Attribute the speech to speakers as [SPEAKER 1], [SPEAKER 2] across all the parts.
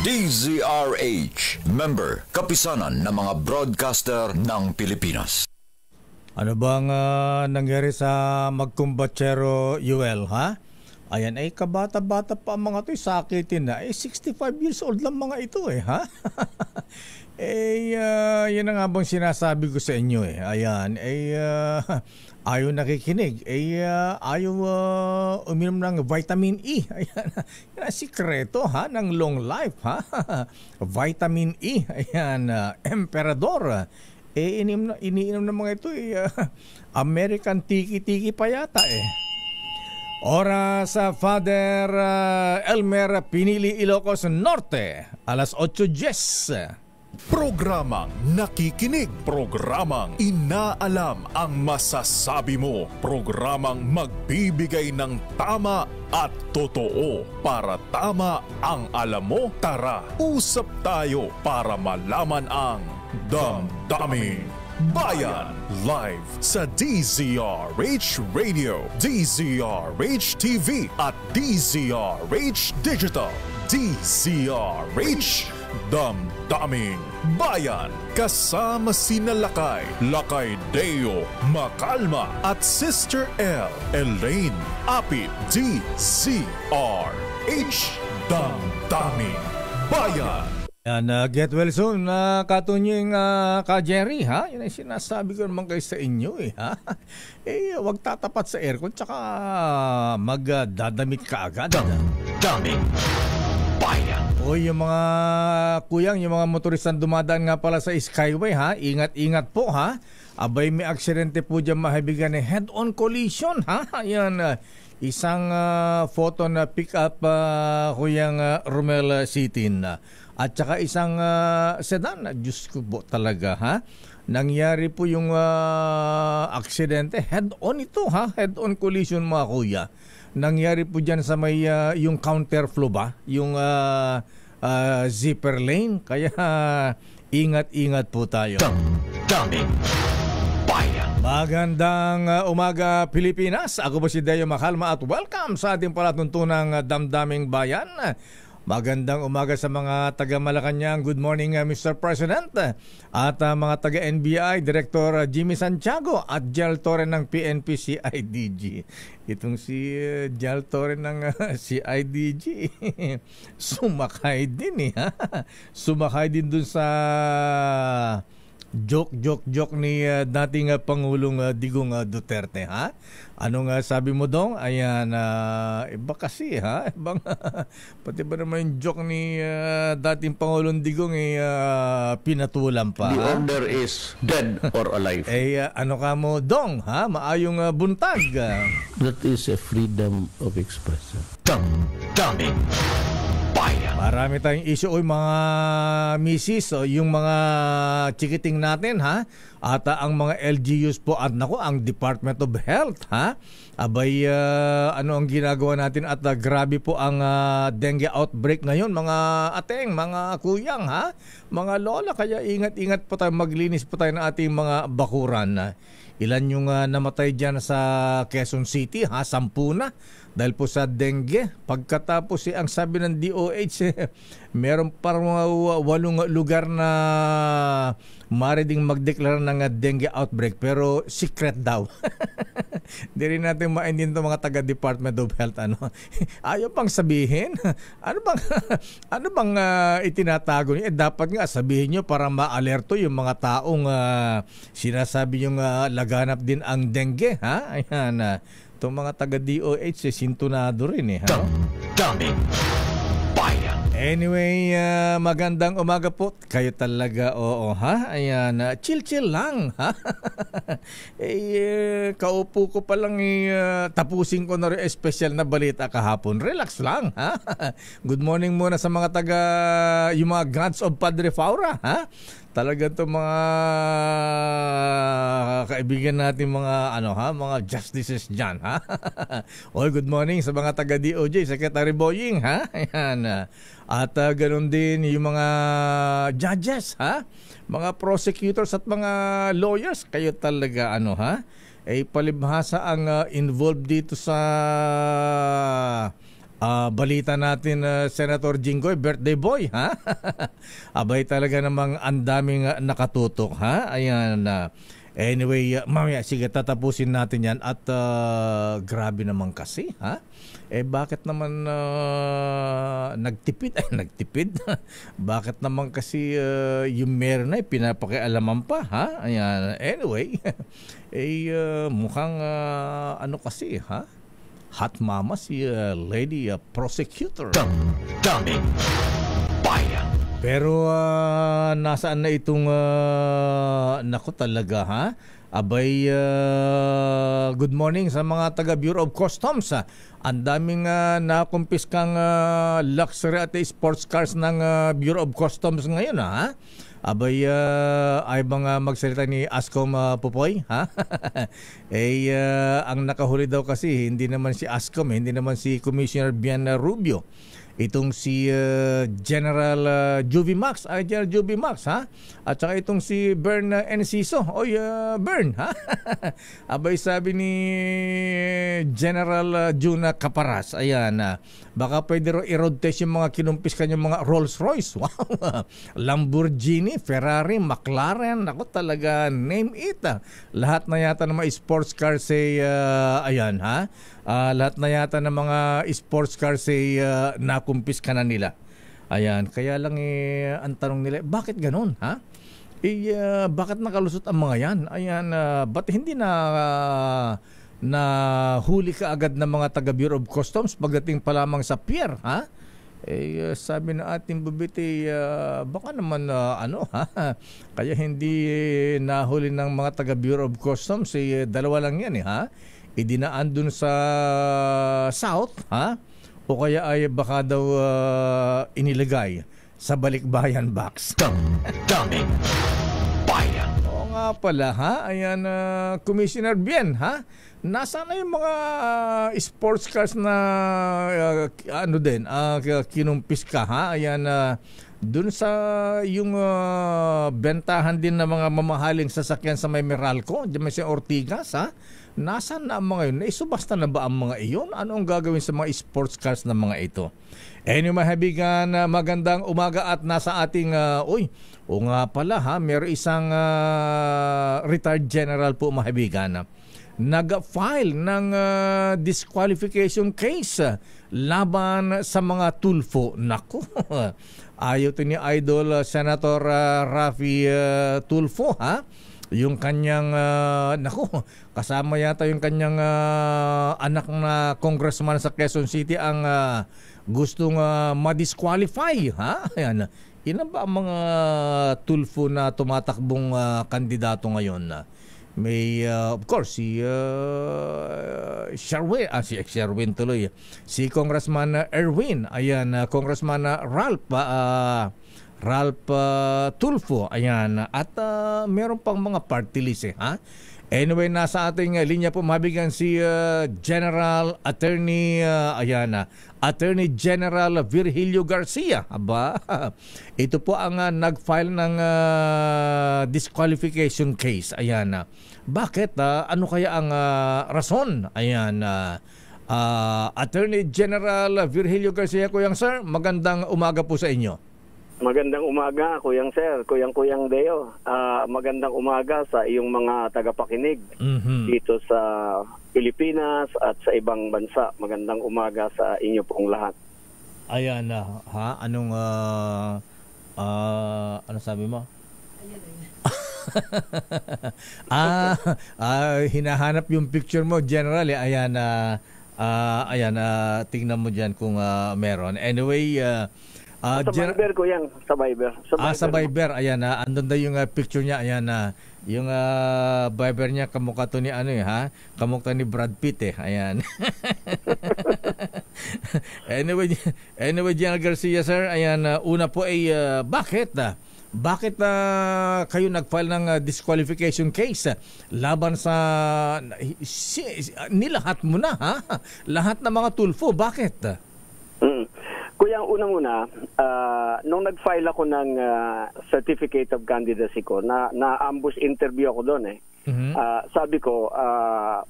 [SPEAKER 1] DZRH, member, kapisanan ng mga broadcaster ng Pilipinas.
[SPEAKER 2] Ano bang nangyari sa magkumbatsero Yuel, ha? Ayan, ay kabata-bata pa ang mga ito, sakitin na. 65 years old lang mga ito, ha? Yun ang nga bang sinasabi ko sa inyo, Ayan, ayaw nakikinig. Ayaw uminom ng vitamin E. Ayan, yan ang sikreto, ha, ng long life, ha? Vitamin E. Ayan, Emperador. Iniinom ng mga ito, American Tiki-Tiki pa yata, Oras sa Father Elmer Pinili, Ilocos Norte, alas 8:10.
[SPEAKER 3] Programang nakikinig, programang inaalam ang masasabi mo, programang magbibigay ng tama at totoo. Para tama ang alam mo, tara, usap tayo para malaman ang Damdaming Bayan. Live sa DZRH Radio, DZRH TV at DZRH Digital. DZRH Damdaming Bayan. Kasama sina Lakay Deo Macalma at Sister L Elaine Apit. DZRH Damdaming Bayan.
[SPEAKER 2] Yan, get well soon, katunying ka Jerry, ha? Yan ay sinasabi ko naman kayo sa inyo, ha? Huwag tatapat sa aircon, tsaka magdadamit ka agad.
[SPEAKER 1] Damdaming Bayan.
[SPEAKER 2] O yung mga kuyang, yung mga motoristang dumadaan nga pala sa Skyway, ha? Ingat-ingat po, ha? Abay, may aksidente po dyan mahibigan ng head-on collision, ha? Yan, isang photo na pick-up kuyang Romel City na. At saka isang sedan, Diyos ko po talaga, ha? Nangyari po yung aksidente, head-on ito, ha? Head-on collision, mga kuya. Nangyari po dyan sa may yung counterflow ba? Yung zipper lane. Kaya ingat-ingat po tayo.
[SPEAKER 1] Damdaming Bayan.
[SPEAKER 2] Magandang umaga, Pilipinas. Ako po si Deo Macalma at welcome sa ating palatuntunang Damdaming Bayan. Magandang umaga sa mga taga-Malacanang. Good morning, Mr. President. At mga taga-NBI, Director Jimmy Santiago at Jal Torre ng PNP CIDG. Itong si Jal Torre ng CIDG, sumakay din, ha? Sumakay din dun sa joke ni dating Pangulong Digong Duterte, ha? Anong sabi mo dong? Ayan, iba kasi, ha? Ibang, pati ba naman yung joke ni dating Pangulong Digong pinatulan pa,
[SPEAKER 4] The
[SPEAKER 2] ha?
[SPEAKER 4] order is dead or alive.
[SPEAKER 2] Ano ka mo dong, ha? Maayong buntag.
[SPEAKER 4] That is a freedom of expression.
[SPEAKER 1] Damdaming Bayan.
[SPEAKER 2] Marami tayong issue, mga misis, yung mga chikiting natin, ha? At ang mga LGUs po, at naku, ang Department of Health, ha? Abay, ano ang ginagawa natin, at grabe po ang dengue outbreak ngayon, mga ateng, mga kuyang, ha? Mga lola, kaya ingat-ingat po tayo, maglinis po tayo ng ating mga bakuran. Ilan yung namatay dyan sa Quezon City, ha? 10 na. Dahil po sa dengue. Pagkatapos ang sabi ng DOH, meron parang 8 lugar na maaari ding magdeklara ng dengue outbreak, pero secret daw. Hindi rin natin maintindihan itong mga taga-Department of Health. Ayaw pang sabihin. Ano bang itinatago niyo? Dapat nga sabihin niyo para ma-alerto yung mga taong sinasabi yung laganap din ang dengue, ha? Ayan, itong mga taga-DOH, sintunado rin, ha?
[SPEAKER 1] Damdaming Bayan.
[SPEAKER 2] Anyway, magandang umaga po. Kayo talaga, oo, ha? Ayan, chill-chill lang, ha? Kaupo ko pa lang, tapusin ko na rin special na balita kahapon. Relax lang, ha? Good morning muna sa mga yung mga Gods of Padre Faura, ha? Talaga itong mga kaibigan natin, mga mga justices dyan, ha? Good morning sa mga taga-DOJ, Secretary Boying, ha? Ayan. At ganun din yung mga judges, ha? Mga prosecutors at mga lawyers, kayo talaga, palibhasa ang involved dito sa balita natin, Senator Jinggoy, birthday boy, ha? Abay talaga namang ang daming nakatutok, ha? Ayan. Anyway, mamaya, sige, tatapusin natin yan. At grabe naman kasi, ha? Bakit naman nagtipid? Nagtipid? Bakit naman kasi yung meron na pinapakialaman pa, ha? Ayan. Anyway, mukhang ano kasi, ha? Hot mama si Lady Prosecutor.
[SPEAKER 1] Damdamin Bayan.
[SPEAKER 2] Pero nasaan na itong nako talaga, ha? Abay, good morning sa mga taga Bureau of Customs. Ang daming nakumpiskang luxury at sports cars ng Bureau of Customs ngayon, ha? Abay, ay mga magsalita ni Ascom Pupoy, ha? Ang nakahuli daw kasi hindi naman si Ascom, hindi naman si Commissioner Bian Rubio. Itong si General Juvie Max, General Juvie Max, ha? At saka itong si Bern Enciso. Oy, Bern, ha? Abay, sabi ni General Juna Caparas, ayan, baka pwede ro i-road test yung mga kinumpis kanyang mga Rolls Royce. Wow! Lamborghini, Ferrari, McLaren, ako talaga, name it. Lahat na yata ng mga sports cars ayan, ha? Lahat na yata ng mga sports cars nakumpis ka na nila. Ayan, kaya lang ang tanong nila, bakit ganun, ha? Bakit nakalusot ang mga yan? Ayan, ba't hindi na huli ka agad ng mga taga Bureau of Customs pagdating pa lamang sa pier, ha? Sabi na ating bubiti, baka naman ano, ha? Kaya hindi nahuli ng mga taga Bureau of Customs, dalawa lang yan, ha? Idinaan dun sa South, ha? O kaya ay baka daw inilagay sa balikbayan box.
[SPEAKER 1] Damdamin Bayan.
[SPEAKER 2] Oo nga pala, ha? Ayan, Commissioner Bien, ha? Nasaan na yung mga sports cars na ano din, kinumpis ka, ha? Ayan, dun sa yung bentahan din ng mga mamahaling sasakyan sa may Meralco, dyan may si Ortigas, ha? Nasaan na ang mga yun? Naisubasta na ba ang mga iyon? Ano ang gagawin sa mga sports cars na mga ito? Anyway, mahabigan, magandang umaga at nasa ating, o nga pala, ha? Meron isang retired general po, mahabigan, nag-file ng disqualification case laban sa mga tulfo. Naku, ayaw to ni Idol Senator Raffy Tulfo, ha? Yung kanyang, naku, kasama yata yung kanyang anak na congressman sa Quezon City ang gustong ma-disqualify, ha? Ayan. Ilan ba ang mga tulfo na tumatakbong kandidato ngayon? May, of course, si Sherwin, Sherwin tuloy. Si Congressman Erwin, ayan, Congressman Ralph Tulfo, ayan, at meron pang mga party list, ha? Anyway, nasa ating linya po mabigan si General Attorney, Attorney General Virgilio Garcia. Aba, ito po ang nag-file ng disqualification case. Ayan, bakit? Ano kaya ang rason? Ayan, Attorney General Virgilio Garcia, Kuyang Sir, magandang umaga po sa inyo.
[SPEAKER 5] Magandang umaga, Kuyang Sir, Kuyang Deo. Magandang umaga sa iyong mga tagapakinig dito sa Pilipinas at sa ibang bansa. Magandang umaga sa inyo pong lahat.
[SPEAKER 2] Ayan, ha? Anong, ano sabi mo? Hinahanap yung picture mo, General. Ayan, tingnan mo dyan kung meron. Anyway,
[SPEAKER 5] sa Viber ko yan, sa Viber.
[SPEAKER 2] Sa Viber, ayan, andun na yung picture niya, ayan, yung Viber niya, kamukha to ni ano, ha? Kamukha ni Brad Pitt, ayan. Anyway, General Garcia, sir, ayan, una po ay, bakit kayo nag-file ng disqualification case laban sa nilahat mo na, ha? Lahat ng mga tulfo, bakit?
[SPEAKER 5] Kuya, ang una muna, nung nag-file ako ng certificate of candidacy ko, na-ambush interview ako doon sabi ko,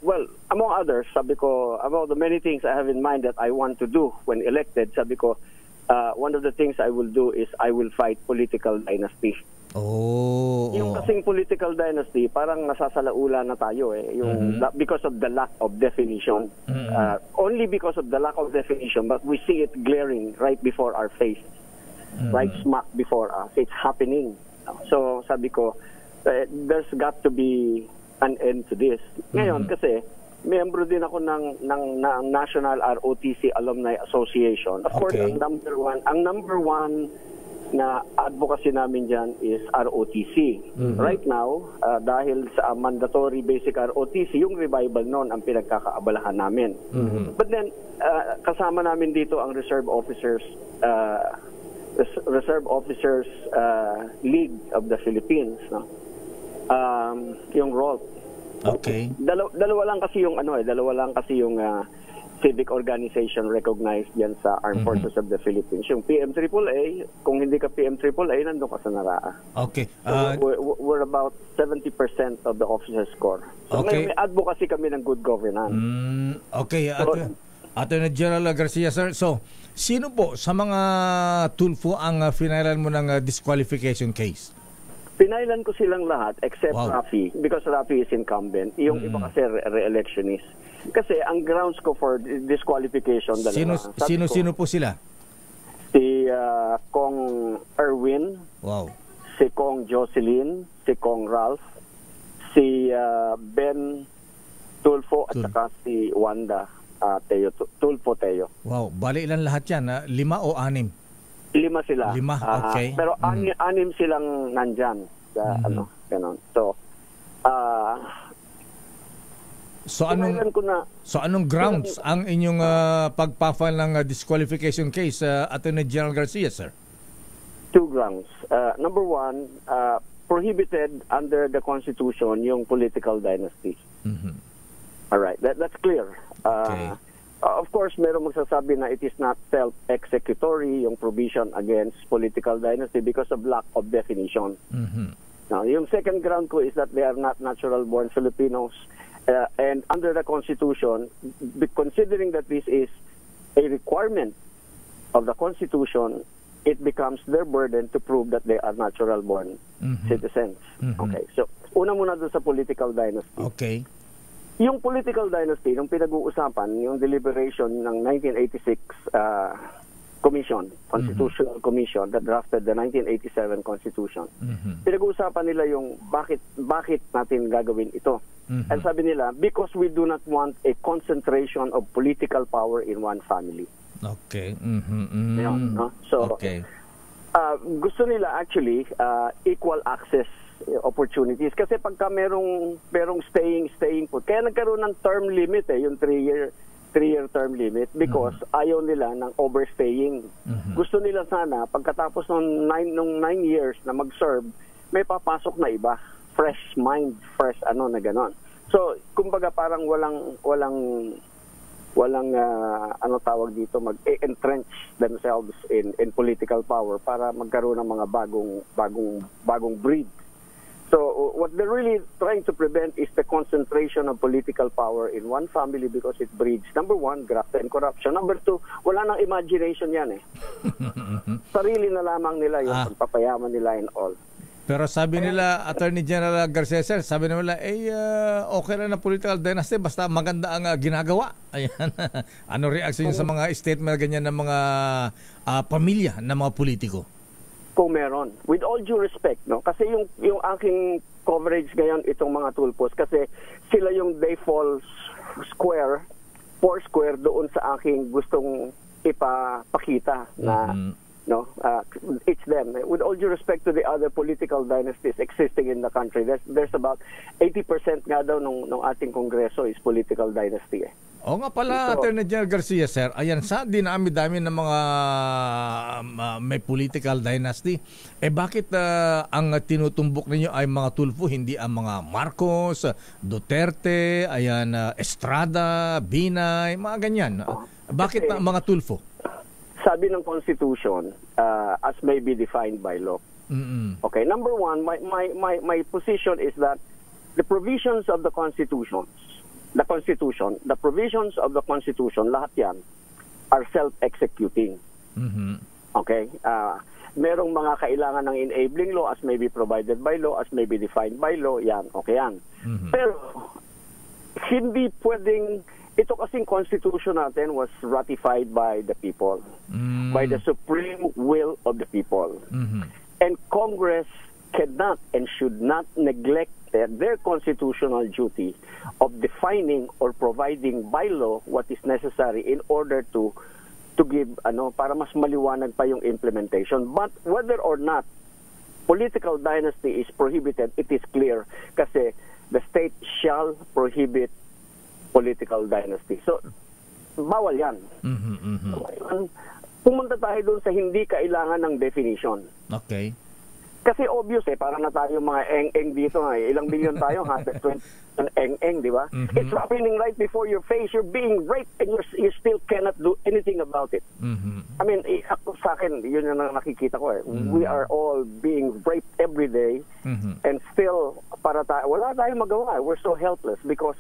[SPEAKER 5] well, among others, sabi ko, about the many things I have in mind that I want to do when elected, sabi ko, one of the things I will do is I will fight political dynasty. Yung kasing political dynasty, parang nasasalaula na tayo yung because of the lack of definition. Only because of the lack of definition, but we see it glaring right before our face, right smack before us. It's happening. So sabi ko, there's got to be an end to this. Ngayon kasi miyembro din ako ng National ROTC Alumni Association. Of course, ang number one na advocacy namin dyan is ROTC. Right now, dahil sa mandatory basic ROTC, yung revival noon ang pinagkakaabalahan namin. But then, kasama namin dito ang Reserve Officers League of the Philippines, no? Yung ROLP.
[SPEAKER 2] Okay.
[SPEAKER 5] Dalawa lang kasi yung civic organization recognized yan sa Armed Forces of the Philippines. Yung PMAAA, kung hindi ka PMAAA, nandun ka sa NARAA.
[SPEAKER 2] Okay.
[SPEAKER 5] So we're about 70% of the officers' corps. So
[SPEAKER 2] Okay.
[SPEAKER 5] may advocacy kami ng good governance.
[SPEAKER 2] Okay. Attorney General Garcia, sir. So, sino po sa mga tulfo ang finailan mo ng disqualification case?
[SPEAKER 5] Pinailan ko silang lahat except
[SPEAKER 2] Wow.
[SPEAKER 5] Rafi, because Rafi is incumbent. Yung iba kasi re-electionist. Kasi ang grounds ko for disqualification dalawa.
[SPEAKER 2] Sino po sila?
[SPEAKER 5] Si Kong Erwin,
[SPEAKER 2] Wow.
[SPEAKER 5] si Kong Jocelyn, si Kong Ralph, si Ben Tulfo at saka si Wanda Tulfo Teo.
[SPEAKER 2] Wow. Bali ilan lahat yan? 5 o 6?
[SPEAKER 5] 5 sila.
[SPEAKER 2] 5, okay.
[SPEAKER 5] Pero 6 silang nandyan. Ganon. So,
[SPEAKER 2] So anong grounds ang inyong pagpa-file ng disqualification case, Attorney General Garcia, sir?
[SPEAKER 5] 2 grounds. Number 1, prohibited under the Constitution yung political dynasty. All right, that's clear.
[SPEAKER 2] Okay.
[SPEAKER 5] Of course, meron magsasabi na it is not self-executory yung provision against political dynasty because of lack of definition. Now, yung second ground ko is that they are not natural-born Filipinos. And under the Constitution, considering that this is a requirement of the Constitution, it becomes their burden to prove that they are natural-born citizens. Okay, so una muna doon sa political dynasty.
[SPEAKER 2] Okay.
[SPEAKER 5] Yung political dynasty, nung pinag-uusapan, yung deliberation ng 1986 Constitutional Commission that drafted the 1987 Constitution. Pinag-uusapan nila yung bakit natin gagawin ito. And sabi nila, because we do not want a concentration of political power in one family.
[SPEAKER 2] Okay.
[SPEAKER 5] Yun, no? So,
[SPEAKER 2] okay.
[SPEAKER 5] Gusto nila actually equal access opportunities kasi pagka merong staying put, kaya nagkaroon ng term limit yung 3-year term limit because ayaw nila ng overstaying. Gusto nila sana pagkatapos ng 9 years na mag-serve, may papasok na iba, fresh mind, fresh na ganon. So, kumbaga parang walang tawag dito, mag-entrench themselves in political power para magkaroon ng mga bagong breed. So what they're really trying to prevent is the concentration of political power in one family because it breeds, number 1, graft and corruption. Number 2, wala nang imagination yan Sarili na lamang nila yung pagpapayaman nila and all.
[SPEAKER 2] Pero sabi nila, Attorney General Garcia, sir, sabi nila, okay na political dynasty, basta maganda ang ginagawa. Ayan. Ano reaction niyo sa mga statement ganyan ng mga pamilya ng mga politiko?
[SPEAKER 5] Kung meron. With all due respect, no? Kasi yung aking coverage ngayon, itong mga tulpos, kasi sila yung they fall four square doon sa aking gustong ipapakita na no, it's them. With all due respect to the other political dynasties existing in the country, there's about 80% nga daw nung ating kongreso is political dynasty.
[SPEAKER 2] O nga pala, Attorney General Garcia, sir, ayan, sa dinami-dami ng mga may political dynasty, bakit ang tinutumbok ninyo ay mga tulfo, hindi ang mga Marcos, Duterte, ayan, Estrada, Binay, mga ganyan? Bakit mga tulfo?
[SPEAKER 5] sabi ng Constitution, as may be defined by law. Okay, number one, my position is that the provisions of the Constitution, the provisions of the Constitution, lahat yan, are self-executing. Okay? Merong mga kailangan ng enabling law as may be provided by law, as may be defined by law, yan, okay yan. Pero, hindi pwedeng, ito kasing Constitution natin was ratified by the people, by the supreme will of the people. And Congress cannot and should not neglect their constitutional duty of defining or providing by law what is necessary in order to give para mas maliwanag pa yung implementation. But whether or not political dynasty is prohibited, it is clear kasi the state shall prohibit political dynasty. So bawal yan. Pumunta tayo doon sa hindi kailangan ng definition.
[SPEAKER 2] Okay.
[SPEAKER 5] Kasi obvious parang na tayo mga eng-eng dito ilang billion tayo, 120 eng-eng, di ba? It's happening right before your face. You're being raped and you still cannot do anything about it. I mean, ako sa akin, yun yung nakikita ko We are all being raped every day and still, wala tayong magawa. We're so helpless because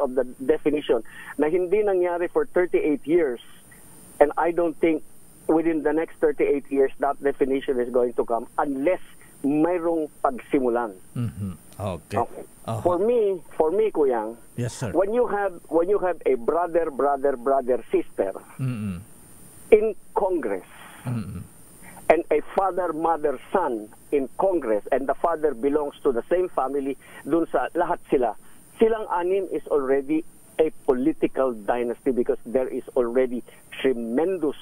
[SPEAKER 5] of the definition na hindi nangyari for 38 years. And I don't think within the next 38 years that definition is going to come unless mayroong pagsimulan.
[SPEAKER 2] Okay.
[SPEAKER 5] For me, Kuyang,
[SPEAKER 2] yes, sir.
[SPEAKER 5] When you have a brother, sister in Congress, and a father, mother, son in Congress, and the father belongs to the same family, dun sa lahat silang anim is already a political dynasty because there is already tremendous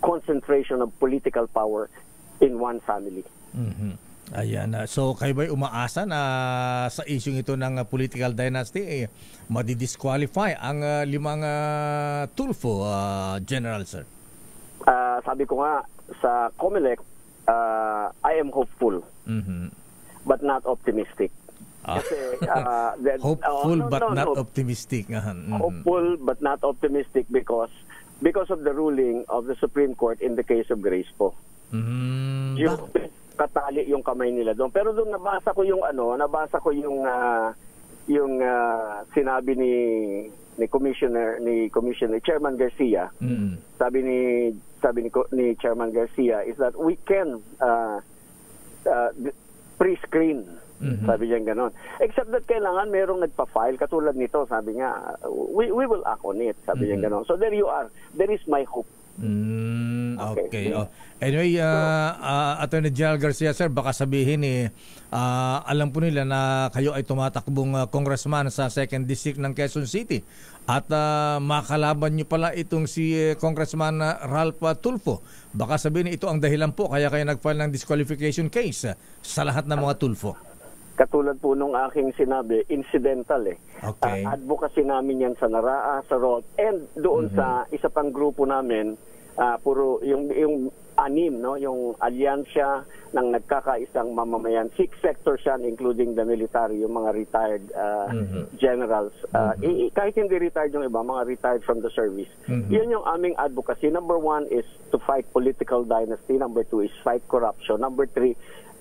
[SPEAKER 5] concentration of political power in one family.
[SPEAKER 2] Ayan. So kayo ba'y umaasa na sa isyung ito ng political dynasty madi-disqualify ang limang Tulfo, General, sir?
[SPEAKER 5] Sabi ko nga sa COMELEC, I am hopeful but not optimistic. Kasi,
[SPEAKER 2] hopeful but not optimistic.
[SPEAKER 5] Hopeful but not optimistic because of the ruling of the Supreme Court in the case of Grace po. Yung katali yung kamay nila doon. Pero doon nabasa ko yung sinabi ni Commissioner Chairman Garcia. Sabi ni Chairman Garcia is that we can pre-screen. Sabi niya gano'n. Except that kailangan merong nagpa-file katulad nito, sabi niya, we will act on it, sabi niya gano'n. So there you are. There is my hope.
[SPEAKER 2] Okay. Anyway, Attorney General Garcia, sir, baka sabihin alam po nila na kayo ay tumatakbong congressman sa 2nd District ng Quezon City at makalaban niyo pala itong si Congressman Ralph Tulfo. Baka sabihin ito ang dahilan po kaya kayo nag-file ng disqualification case sa lahat ng mga Tulfo.
[SPEAKER 5] Katulad po nung aking sinabi, incidental
[SPEAKER 2] Okay.
[SPEAKER 5] Advocacy namin yan sa NARAA, sa ROD, and doon sa isa pang grupo namin, puro yung anim, no, yung alyansya ng nagkakaisang mamamayan. 6 sectors yan, including the military, yung mga retired generals. Kahit hindi retired yung iba, mga retired from the service. Yun yung aming advocacy. Number 1 is to fight political dynasty. Number 2 is fight corruption. Number 3,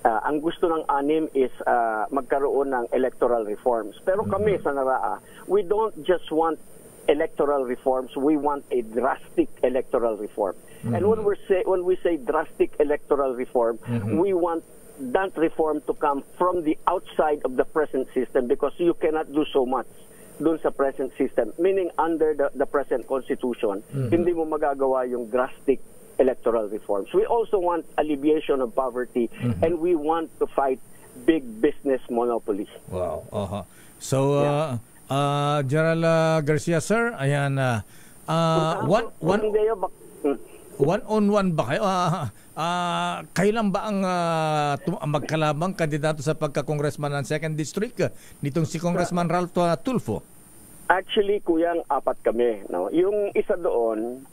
[SPEAKER 5] ang gusto ng anim is magkaroon ng electoral reforms. Pero kami sa NARAA, we don't just want electoral reforms, we want a drastic electoral reform. And when we say drastic electoral reform, we want that reform to come from the outside of the present system because you cannot do so much dun sa present system. Meaning under the present constitution, hindi mo magagawa yung drastic electoral reforms. We also want alleviation of poverty and we want to fight big business monopoly.
[SPEAKER 2] Wow. So, General Garcia, sir, ayan, one-on-one ba kayo? Kailan ba ang magkalabang kandidato sa pagka-congressman ng 2nd District nitong si Congressman Ralph Tulfo?
[SPEAKER 5] Actually, kuyang 4 kami. No? Yung isa doon,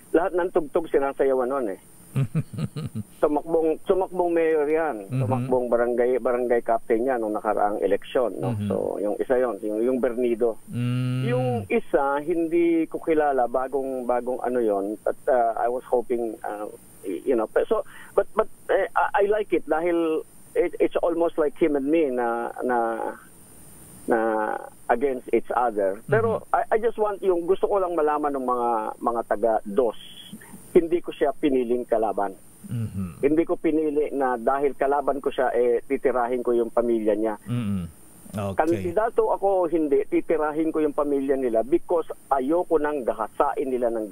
[SPEAKER 5] lahat ng tugtog sinasayawan noon Tumakbong mayor yan. Tumakbong barangay captain yan nung nakaraang eleksyon. No? So, yung isa yon, yung Bernido. Yung isa, hindi ko kilala, bagong ano yon. But I was hoping, so, but I like it dahil it's almost like him and me na against each other. Pero I just want gusto ko lang malaman ng mga taga-DOS. Hindi ko siya piniling kalaban. Hindi ko pinili na dahil kalaban ko siya, titirahin ko yung pamilya niya. Okay. Kandidato ako, hindi. Titirahin ko yung pamilya nila because ayoko nang gahasain nila ng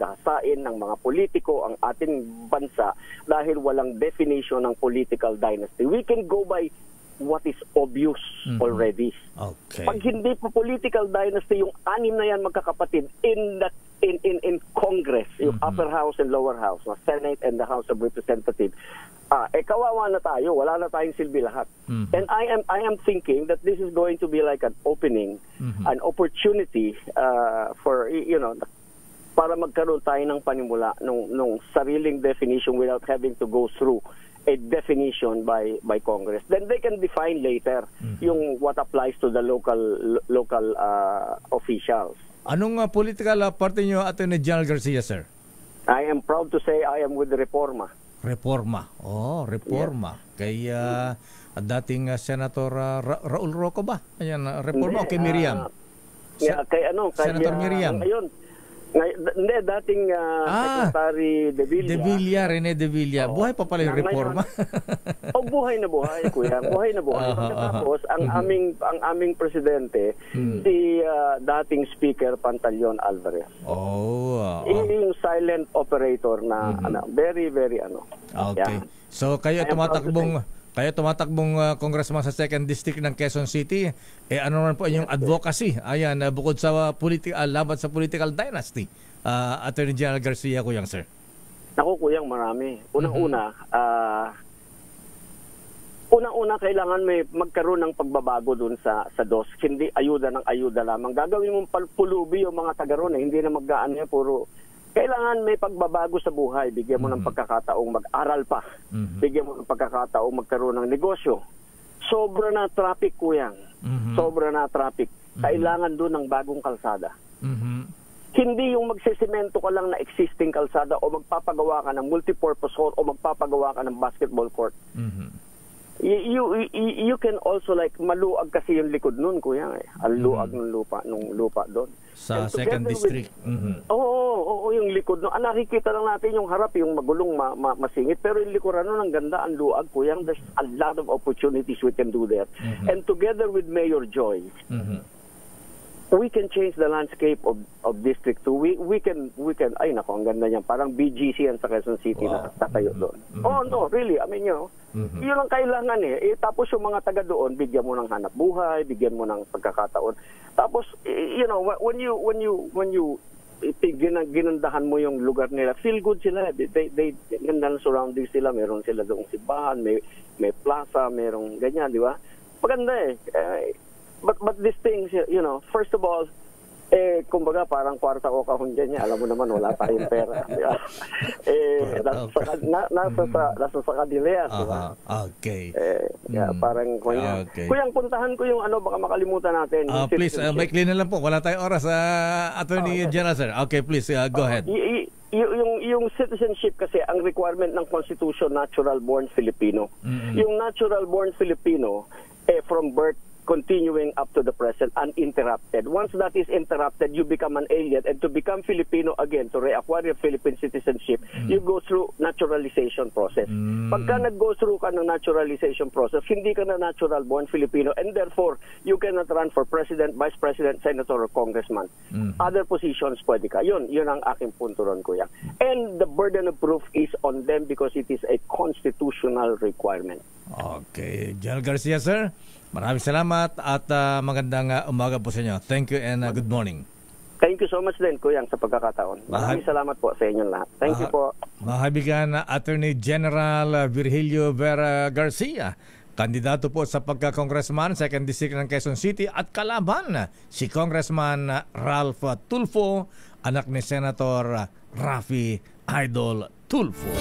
[SPEAKER 5] mga politiko ang ating bansa dahil walang definition ng political dynasty. We can go by what is obvious already.
[SPEAKER 2] Okay.
[SPEAKER 5] Pag hindi po political dynasty, yung 6 na yan magkakapatid in Congress, yung upper house and lower house, Senate and the House of Representatives, kawawa na tayo, wala na tayong silbi lahat. And I am thinking that this is going to be like an opening, an opportunity for para magkaroon tayo ng panimula nung sariling definition without having to go through a definition by Congress. Then they can define later yung what applies to the local officials.
[SPEAKER 2] Anong political party nyo, Atty. General Garcia, sir?
[SPEAKER 5] I am proud to say I am with Reforma.
[SPEAKER 2] Reforma. Reforma. Yeah. Kay dating Senator Raul Roco ba? Ayan, Reforma o kay Miriam?
[SPEAKER 5] Kay
[SPEAKER 2] Senator Miriam.
[SPEAKER 5] Ayun. Hindi, dating Secretary De Villa.
[SPEAKER 2] Rene De Villa. Buhay pa pala yung Reforma.
[SPEAKER 5] Buhay na buhay, kuya. Buhay na buhay. Tapos, ang aming presidente, si dating Speaker Pantaleon Alvarez. Yung silent operator na very, very
[SPEAKER 2] Okay.
[SPEAKER 5] Yeah.
[SPEAKER 2] So, kayo tumatakbong congressman sa 2nd District ng Quezon City. Ano naman po inyong advocacy? Ayan, bukod sa laban sa political dynasty. Attorney General Garcia, Kuyang, sir.
[SPEAKER 5] Naku, Kuyang, marami. Unang-una, kailangan may magkaroon ng pagbabago dun sa DOS. Hindi ayuda ng ayuda lamang. Gagawin mong pulubi yung mga taga ron. Hindi na mag-aan puro. Kailangan may pagbabago sa buhay. Bigyan mo ng pagkakataong mag-aral pa. Bigyan mo ng pagkakataong magkaroon ng negosyo. Sobra na traffic, Kuyang. Sobra na traffic. Kailangan doon ng bagong kalsada. Hindi yung magsisemento ka lang na existing kalsada o magpapagawa ka ng multipurpose hall o magpapagawa ka ng basketball court. You can also maluag kasi yung likod nun, Kuya. Ang luag ng lupa doon.
[SPEAKER 2] Sa 2nd District.
[SPEAKER 5] Oo, yung likod nun. Nakikita lang natin yung harap, yung magulong masingit. Pero yung likuran nun, ang ganda, ang luag, Kuya. There's a lot of opportunities we can do there. And together with Mayor Joy, we can change the landscape of District 2. We can, ay nako, ang ganda niyan. Parang BGC yan sa Quezon City na tatayo doon. No, really. I mean, yun ang kailangan tapos yung mga taga doon, bigyan mo ng hanap buhay, bigyan mo ng pagkakataon. Tapos, when you ginandahan mo yung lugar nila, feel good sila. They gandang surroundings sila. Meron sila doong simbahan, may plaza, merong ganyan, di ba? Maganda But these things, first of all, kumbaga parang kwarta o kahon dyan niya. Alam mo naman, wala tayong pera. Nasa sa kanila yan.
[SPEAKER 2] Okay.
[SPEAKER 5] Parang Kuyang, puntahan ko yung baka makalimutan natin.
[SPEAKER 2] Please, maikli na lang po. Wala tayong oras. Attorney General, sir. Okay, please, go ahead.
[SPEAKER 5] Yung citizenship kasi, ang requirement ng Constitution, natural born Filipino. Yung natural born Filipino, from birth, continuing up to the present, uninterrupted. Once that is interrupted, you become an alien. And to become Filipino again, to reacquire your Philippine citizenship, you go through naturalization process. Pagka nag-go through ka ng naturalization process, hindi ka na natural-born Filipino, and therefore, you cannot run for president, vice president, senator, or congressman. Other positions, pwede ka. Yun ang aking punto ron, Kuya. And the burden of proof is on them because it is a constitutional requirement.
[SPEAKER 2] Okay. General Garcia, sir, maraming salamat at magandang umaga po sa inyo. Thank you and good morning.
[SPEAKER 5] Thank you so much din, Kuyang, sa pagkakataon. Maraming salamat po sa inyong lahat. Thank you po.
[SPEAKER 2] Mga kaibigan, Attorney General Virgilio Vera Garcia, kandidato po sa pagka-congressman, 2nd District ng Quezon City, at kalaban si Congressman Ralph Tulfo, anak ni Senator Raffy Idol Tulfo.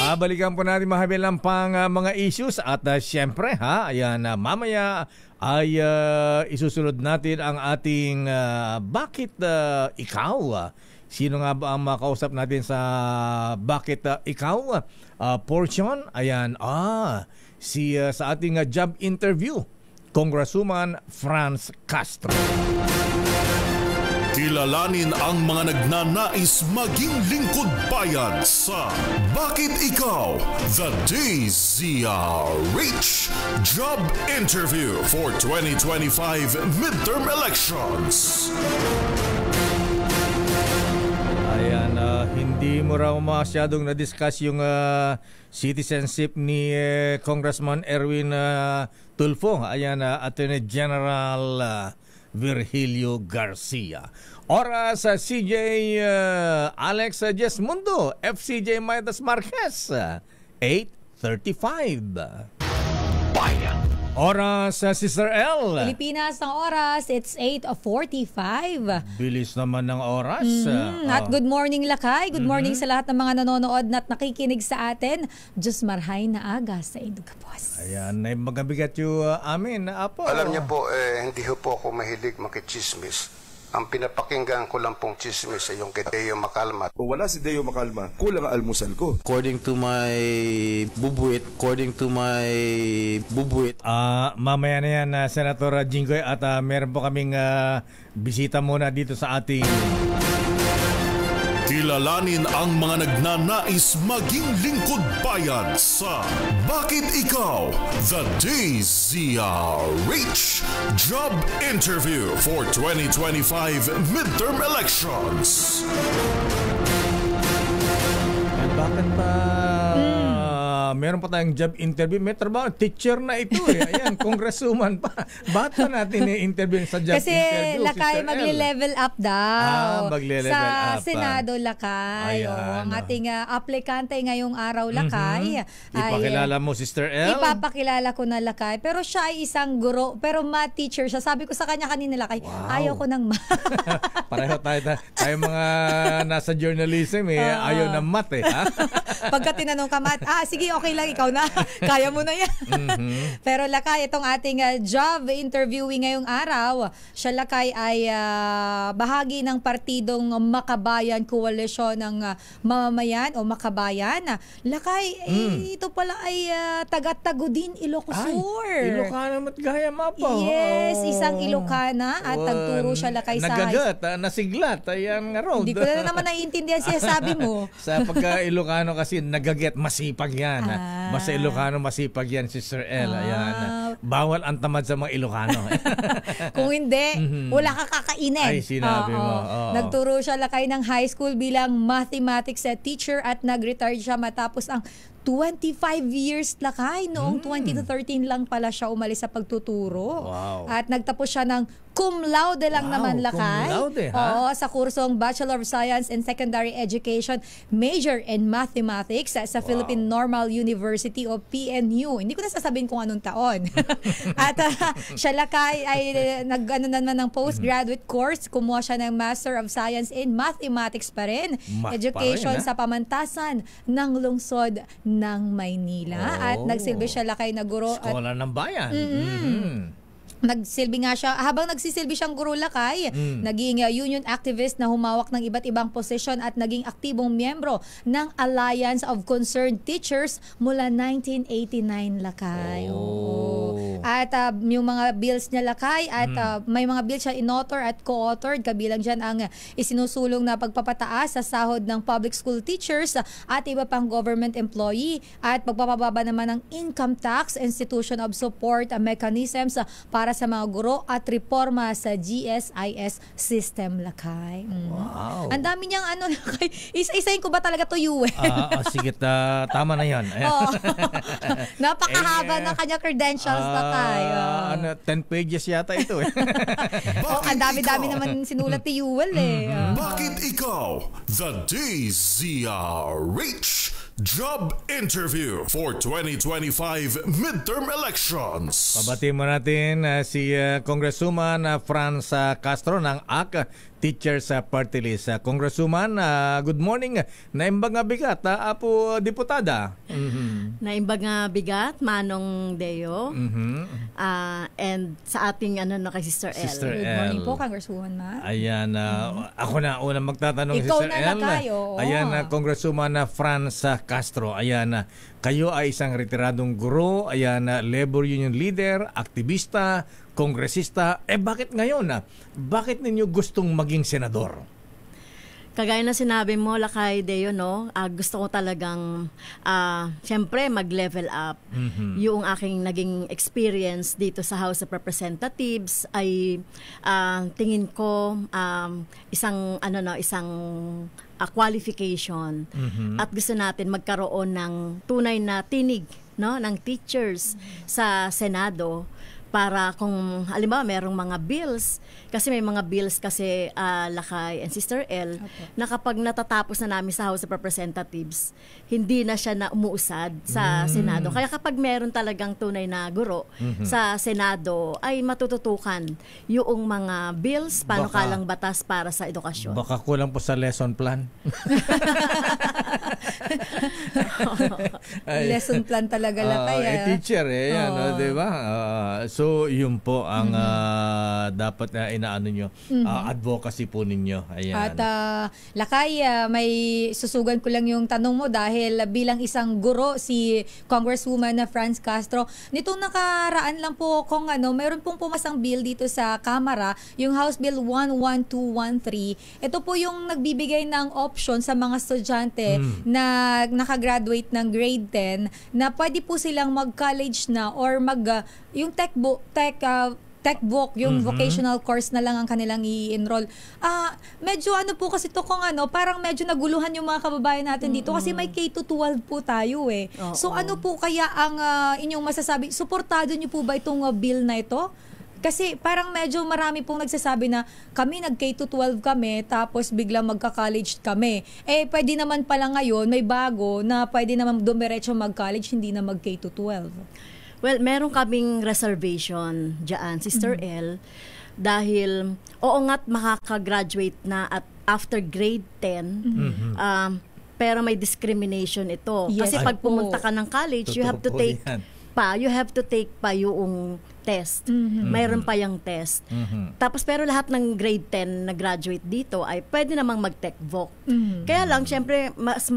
[SPEAKER 2] Babalikan po natin mahabilang pang mga issues at syempre ayan, mamaya ay isusunod natin ang ating Bakit Ikaw? Sino nga ba ang makausap natin sa Bakit Ikaw portion? Ayan, sa ating job interview, Congresswoman Franz Castro.
[SPEAKER 3] Kilalanin ang mga nagnanais maging lingkod bayan sa Bakit Ikaw? The DZRH Job Interview for 2025 Midterm Elections.
[SPEAKER 2] Ayan, hindi mo raw masyadong na-discuss yung citizenship ni Congressman Erwin Tulfo. Ayan, Attorney General Virgilio Garcia. Oras sa CJ Alex Jesmundo, FCJ Maitas Marquez, 8:35.
[SPEAKER 1] Bayan.
[SPEAKER 2] Oras sa Sister L.
[SPEAKER 6] Pilipinas ang oras, it's 8:45.
[SPEAKER 2] Bilis naman ng oras.
[SPEAKER 6] At good morning Lakay, good morning sa lahat ng mga nanonood at nakikinig sa atin. Diyos marhay na aga sa Indugapos.
[SPEAKER 2] Ayan, ay magabigat yung amin na apo.
[SPEAKER 7] Alam niyo po, hindi po ako mahilig makichismis. Ang pinapakinggan ko lang pong chismis ay yung kay Deo Macalma.
[SPEAKER 8] Kung wala si Deo Macalma, kulang ang almusal ko.
[SPEAKER 4] According to my bubuit,
[SPEAKER 2] Mamaya na yan, Senator Jinggoy, at meron po kaming bisita muna dito sa ating...
[SPEAKER 3] Kilalanin ang mga nagnanais maging lingkod bayan sa Bakit Ikaw? The DZRH Job Interview for 2025 Midterm Elections.
[SPEAKER 2] Bakit pa meron pa tayong job interview? May trabaho, teacher na ito Ayan, congresswoman pa. Bakit pa natin i-interview sa job
[SPEAKER 6] Kasi
[SPEAKER 2] interview?
[SPEAKER 6] Lakay,
[SPEAKER 2] Sister L?
[SPEAKER 6] magle-level up daw.
[SPEAKER 2] Magle-level
[SPEAKER 6] sa
[SPEAKER 2] up.
[SPEAKER 6] Senado, Lakay.
[SPEAKER 2] Ayan.
[SPEAKER 6] Ang ating aplikante ngayong araw, Lakay.
[SPEAKER 2] Ipakilala mo, Sister L?
[SPEAKER 6] Ipapakilala ko na, Lakay. Pero siya ay isang guro, pero math teacher siya. Sabi ko sa kanya kanina, Lakay, ayaw ko ng math.
[SPEAKER 2] Pareho tayo mga nasa journalism ayaw ng math
[SPEAKER 6] Pagka tinanong ka, math, sige, okay lang, ikaw na. Kaya mo na yan. Pero Lakay, itong ating job interviewing ngayong araw, siya Lakay ay bahagi ng partidong Makabayan Coalition ng Mamamayan o Makabayan. Lakay, ito pala ay taga-Tagudin, Ilocosur.
[SPEAKER 2] Ilocana at Gaya Mapo.
[SPEAKER 6] Yes, isang Ilocana at nagturo siya Lakay sa...
[SPEAKER 2] Nagagat, nasiglat, ayan nga road.
[SPEAKER 6] Hindi ko na naman naiintindihan siya sabi mo.
[SPEAKER 2] Sa pagka-Ilocano kasi nagaget, masipag yan. Basta Ilocano, masipag yan, Sister L. Ayan. Bawal ang tamad sa mga Ilocano.
[SPEAKER 6] Kung hindi, wala ka kakainin.
[SPEAKER 2] Ay, sinabi mo.
[SPEAKER 6] Nagturo siya Lakay ng high school bilang mathematics teacher at nag-retire siya matapos ang 25 years Lakay. Noong 2013 lang pala siya umalis sa pagtuturo.
[SPEAKER 2] Wow.
[SPEAKER 6] At nagtapos siya ng cum laude lang naman Lakay.
[SPEAKER 2] Cum laude, ha?
[SPEAKER 6] Oo, sa kursong Bachelor of Science in Secondary Education, major in Mathematics sa Philippine Normal University o PNU. Hindi ko na sasabihin kung anong taon. At siya Lakay ay nag-ano naman ng postgraduate course. Kumuha siya ng Master of Science in Mathematics pa rin. Education sa pamantasan ng lungsod ng Maynila. At nagsilbi siya Lakay na guro.
[SPEAKER 2] Scholar ng bayan.
[SPEAKER 6] Nagsilbi nga siya, habang nagsisilbi siyang guro Lakay, naging union activist na humawak ng iba't ibang posisyon at naging aktibong miyembro ng Alliance of Concerned Teachers mula 1989 Lakay. At yung mga bills niya Lakay at may mga bills siya in-author at co-authored, kabilang dyan ang isinusulong na pagpapataas sa sahod ng public school teachers at iba pang government employee at pagpapababa naman ng income tax, institution of support mechanisms para sa mga guro at reforma sa GSIS system Lakay.
[SPEAKER 2] Wow.
[SPEAKER 6] Ang dami niyang Lakay. Isa-isahin ko ba talaga to you?
[SPEAKER 2] Sige, tama na yan.
[SPEAKER 6] Napakahaba ng kanya credentials Lakay.
[SPEAKER 2] 10 pages yata ito
[SPEAKER 6] Ang dami-dami naman sinulat ni Yuel
[SPEAKER 3] Bakit Ikaw? The DZRH Job Interview for 2025 Midterm Elections.
[SPEAKER 2] Pabati mo natin si Congresswoman Franz Castro ng AK Teachers Party List. Congresswoman, good morning. Naimbag nga bigat, Apo Diputada.
[SPEAKER 9] Naimbag nga bigat, Manong Deo. And sa ating kay Sister L.
[SPEAKER 2] Sister
[SPEAKER 6] Good
[SPEAKER 2] L.
[SPEAKER 6] morning po, Congresswoman Ma.
[SPEAKER 2] Ayan, ako na unang magtatanong,
[SPEAKER 6] Ikaw
[SPEAKER 2] Sister
[SPEAKER 6] na
[SPEAKER 2] L.
[SPEAKER 6] tayo.
[SPEAKER 2] Ayan, Congresswoman Franz Castro. Ayan, kayo ay isang retiradong guro. Ayan, labor union leader, aktivista, kongresista. Bakit ngayon? Bakit ninyo gustong maging senador?
[SPEAKER 9] Kagaya na sinabi mo, Lakay Deo, gusto ko talagang, siyempre, mag-level up. Yung aking naging experience dito sa House of Representatives ay tingin ko isang qualification. At gusto natin magkaroon ng tunay na tinig ng teachers sa Senado para kung halimbawa merong mga bills, kasi may mga bills kasi Lakay and Sister L, na kapag natatapos na namin sa House of Representatives, hindi na siya na umuusad sa Senado. Kaya kapag meron talagang tunay na guro sa Senado, ay matututukan yung mga bills, panukalang batas para sa edukasyon.
[SPEAKER 2] Baka kulang po sa lesson plan.
[SPEAKER 6] Lesson plan talaga Lakay.
[SPEAKER 2] Teacher yan, di ba? So, yun po ang dapat na inaano nyo, advocacy po ninyo. Ayan.
[SPEAKER 6] At Lakay, may susugan ko lang yung tanong mo dahil bilang isang guro si Congresswoman Franz Castro, nitong nakaraan lang po kung mayroon pong pumasang bill dito sa Kamara, yung House Bill 11213. Ito po yung nagbibigay ng option sa mga estudyante na nakagraduate ng grade 10 na pwede po silang mag-college na or yung tech book, yung vocational course na lang ang kanilang i-enroll. Medyo po kasi to kung parang medyo naguluhan yung mga kababayan natin dito kasi may K-12 po tayo eh. So ano po kaya ang inyong masasabi? Suportado niyo po ba itong bill na ito? Kasi parang medyo marami pong nagsasabi na kami nag-K-12 kami tapos biglang magka-college kami. Pwede naman pala ngayon may bago na pwede naman dumiretso mag-college, hindi na mag-K-12.
[SPEAKER 9] Well, meron kaming reservation dyan, Sister L, dahil oo nga't makakagraduate na at after grade 10, pero may discrimination ito.
[SPEAKER 6] Yes,
[SPEAKER 9] kasi pag pumunta ka ng college, you have to take pa yung test. Mayroon pa yung test. Tapos pero lahat ng grade 10 na graduate dito ay pwede namang mag-tech voc. Kaya lang, syempre, mas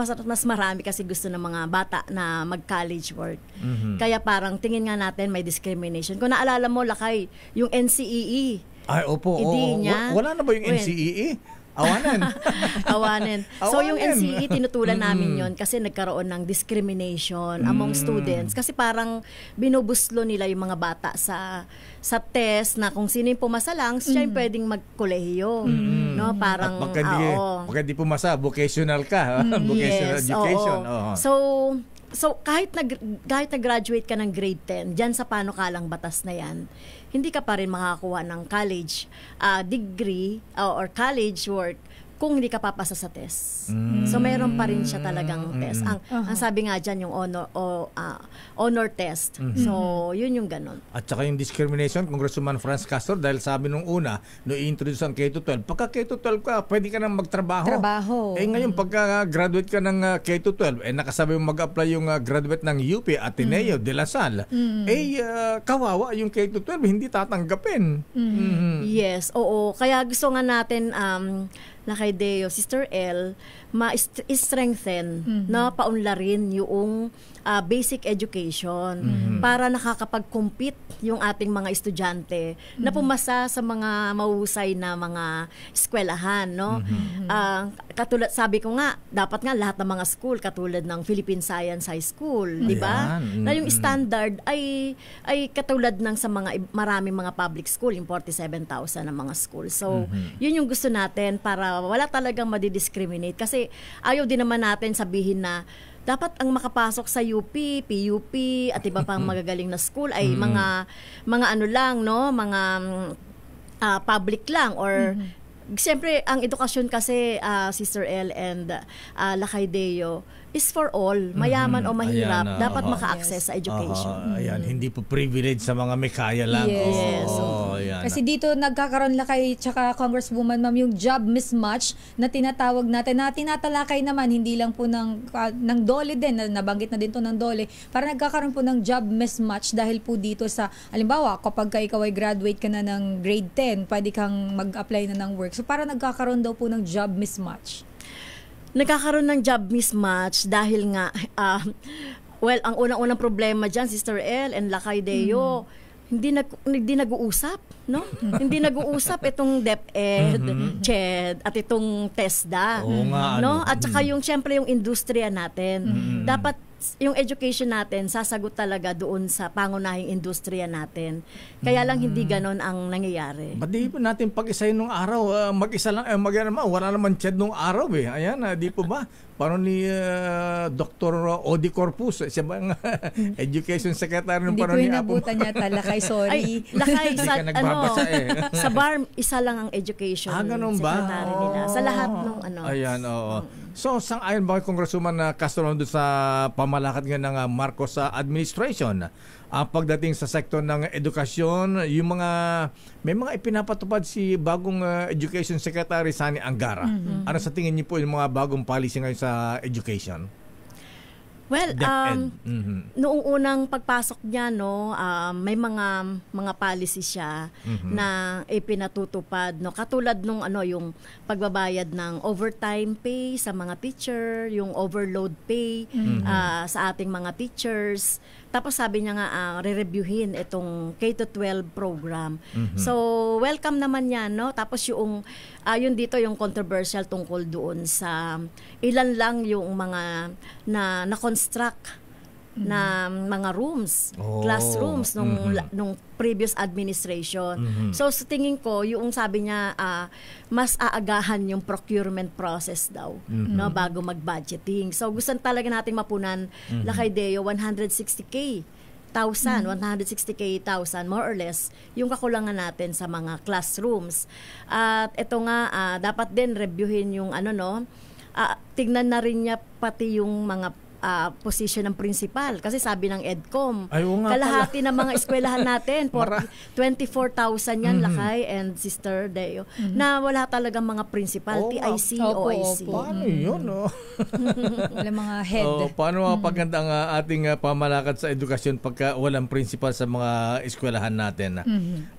[SPEAKER 9] marami kasi gusto ng mga bata na mag-college work. Kaya parang tingin nga natin may discrimination. Kung naalala mo, Lakay, yung NCEE.
[SPEAKER 2] Ay, opo. Wala na ba yung NCEE? Awanin. So yung NCEE, tinutulan namin yon kasi nagkaroon ng discrimination among students. Kasi parang binubuslo nila yung mga bata sa test na kung sino yung pumasa lang, siya yung pwedeng magkolehiyo. No? Parang, at pagka di pumasa, vocational ka. Vocational education.
[SPEAKER 9] So kahit nag-graduate ka ng grade 10, dyan sa panukalang batas na yan, hindi ka pa rin makakakuha ng college degree or college work kung hindi ka papasa sa test. So mayroon pa rin siya talagang test. Ang sabi nga dyan yung honor test. So yun yung ganon.
[SPEAKER 2] At saka yung discrimination, Congresswoman Franz Castro, dahil sabi nung una, no i-introduce ang K-12, pagka K-12 ka, pwede ka nang magtrabaho. Ngayon, pagka graduate ka ng K-12, nakasabi mo mag-apply yung graduate ng UP, Ateneo, De La Salle, kawawa yung K-12, hindi tatanggapin.
[SPEAKER 9] Yes, oo. Kaya gusto nga natin, Lakay Deo, Sister L, ma-strengthen, paunlarin yung basic education para nakakapag-compete yung ating mga estudyante na pumasa sa mga mahusay na mga eskwelahan, no? Katulad, sabi ko nga, dapat nga lahat ng mga school katulad ng Philippine Science High School, di ba? Na yung standard ay katulad ng sa mga maraming mga public school, yung 47,000 na mga school. So, yun yung gusto natin para wala talagang madidiscriminate kasi ayaw din naman natin sabihin na dapat ang makapasok sa UP, PUP at iba pang magagaling na school ay mga ano lang, no, mga public lang or Siyempre, ang edukasyon kasi, Sister L and Lakay Deo, is for all. Mayaman o mahirap,
[SPEAKER 2] Ayan,
[SPEAKER 9] dapat maka-access sa education.
[SPEAKER 2] Ayan, hindi po privilege sa mga may kaya lang.
[SPEAKER 6] Yes.
[SPEAKER 2] Ayan.
[SPEAKER 6] Kasi dito nagkakaroon Lakay tsaka Congresswoman Ma'am yung job mismatch na tinatawag natin, na tinatalakay naman hindi lang po ng DOLE din, nabanggit na din to ng DOLE, para nagkakaroon po ng job mismatch dahil po dito sa, halimbawa, kapag ikaw ay graduate ka na ng grade 10, pwede kang mag-apply na ng work. So para nagkakaroon daw po ng job mismatch.
[SPEAKER 9] Nagkakaroon ng job mismatch dahil nga, ang unang-unang problema dyan, Sister L and Lakay Deo, hindi nag-uusap, no? Hindi nag-uusap itong DepEd, CHED, at itong TESDA.
[SPEAKER 2] Oo nga,
[SPEAKER 9] no? At saka yung, syempre, yung industriya natin. Dapat yung education natin sasagot talaga doon sa pangunahing industriya natin. Kaya lang hindi ganon ang nangyayari.
[SPEAKER 2] Ba't di po natin pag-isayin nung araw? Mag-isa lang, wala naman CHED nung araw eh. Ayan, di po ba? Parang ni Dr. Odi Corpus, siya ba ang Education Secretary ng parang ni Apo?
[SPEAKER 6] Hindi ko inabutan niya Lakay, sorry.
[SPEAKER 9] Ay, Lakay, sa BARM, isa lang ang education
[SPEAKER 2] ganun ba?
[SPEAKER 9] secretary nila. Sa lahat ng
[SPEAKER 2] Ayan, oo. So, sang-ayon ba kay Congresswoman Castro doon sa pamalakad nga ng Marcos administration? Pagdating sa sektor ng edukasyon, may mga ipinapatupad si bagong Education Secretary Sani Angara. Ano sa tingin niyo po yung mga bagong policy ngayon sa education?
[SPEAKER 9] Well, noong unang pagpasok niya, may mga policy siya na ipinatutupad, katulad nung yung pagbabayad ng overtime pay sa mga teacher, yung overload pay sa ating mga teachers. Tapos sabi niya nga re-reviewin itong K-12 program. So, welcome naman yan, no? Tapos yun dito yung controversial tungkol doon sa ilan lang yung mga na-construct na mga rooms, classrooms nung previous administration. So sa tingin ko, yung sabi niya mas aagahan yung procurement process daw, no, bago mag-budgeting. So gusto talaga nating mapunan Lakay Deo 160K more or less yung kakulangan natin sa mga classrooms. At ito nga dapat din reviewin yung tignan na rin niya pati yung mga position ng principal. Kasi sabi ng EDCOM, kalahati ng mga eskwelahan natin, 24,000 yan, Lakay and Sister Deo, na wala talagang mga principal, TIC, OIC.
[SPEAKER 2] Paano yun?
[SPEAKER 6] Wala mga head.
[SPEAKER 2] Paano mapaganda ang ating pamalakad sa edukasyon pagka walang principal sa mga eskwelahan natin?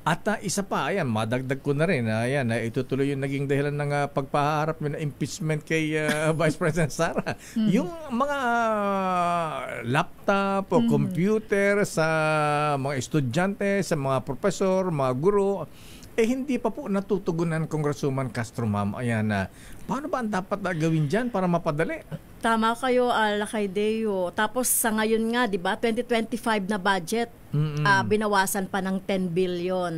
[SPEAKER 2] At isa pa, ayan, madagdag ko na rin, ayan, itutuloy yung naging dahilan ng pagpaharap ng impeachment kay Vice President Sara. Yung mga laptop o computer sa mga estudyante, sa mga profesor, mga guro, hindi pa po natutugunan, Congresswoman Castro, ma'am. Ayan, paano ba ang dapat gawin dyan para mapadali?
[SPEAKER 9] Tama kayo, Lakay Deo. Tapos sa ngayon nga, di ba, 2025 na budget, binawasan pa ng 10 billion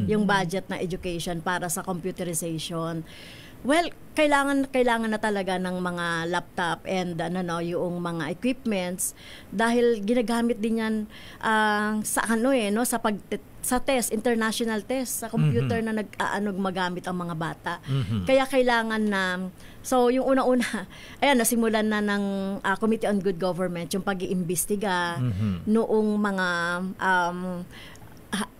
[SPEAKER 9] yung budget na education para sa computerization. Well, kailangan na talaga ng mga laptop and yung mga equipments dahil ginagamit din yan sa test, international test, sa computer na magamit ang mga bata. Kaya kailangan na, so yung una-una, nasimulan na ng Committee on Good Government yung pag-iimbestiga noong mga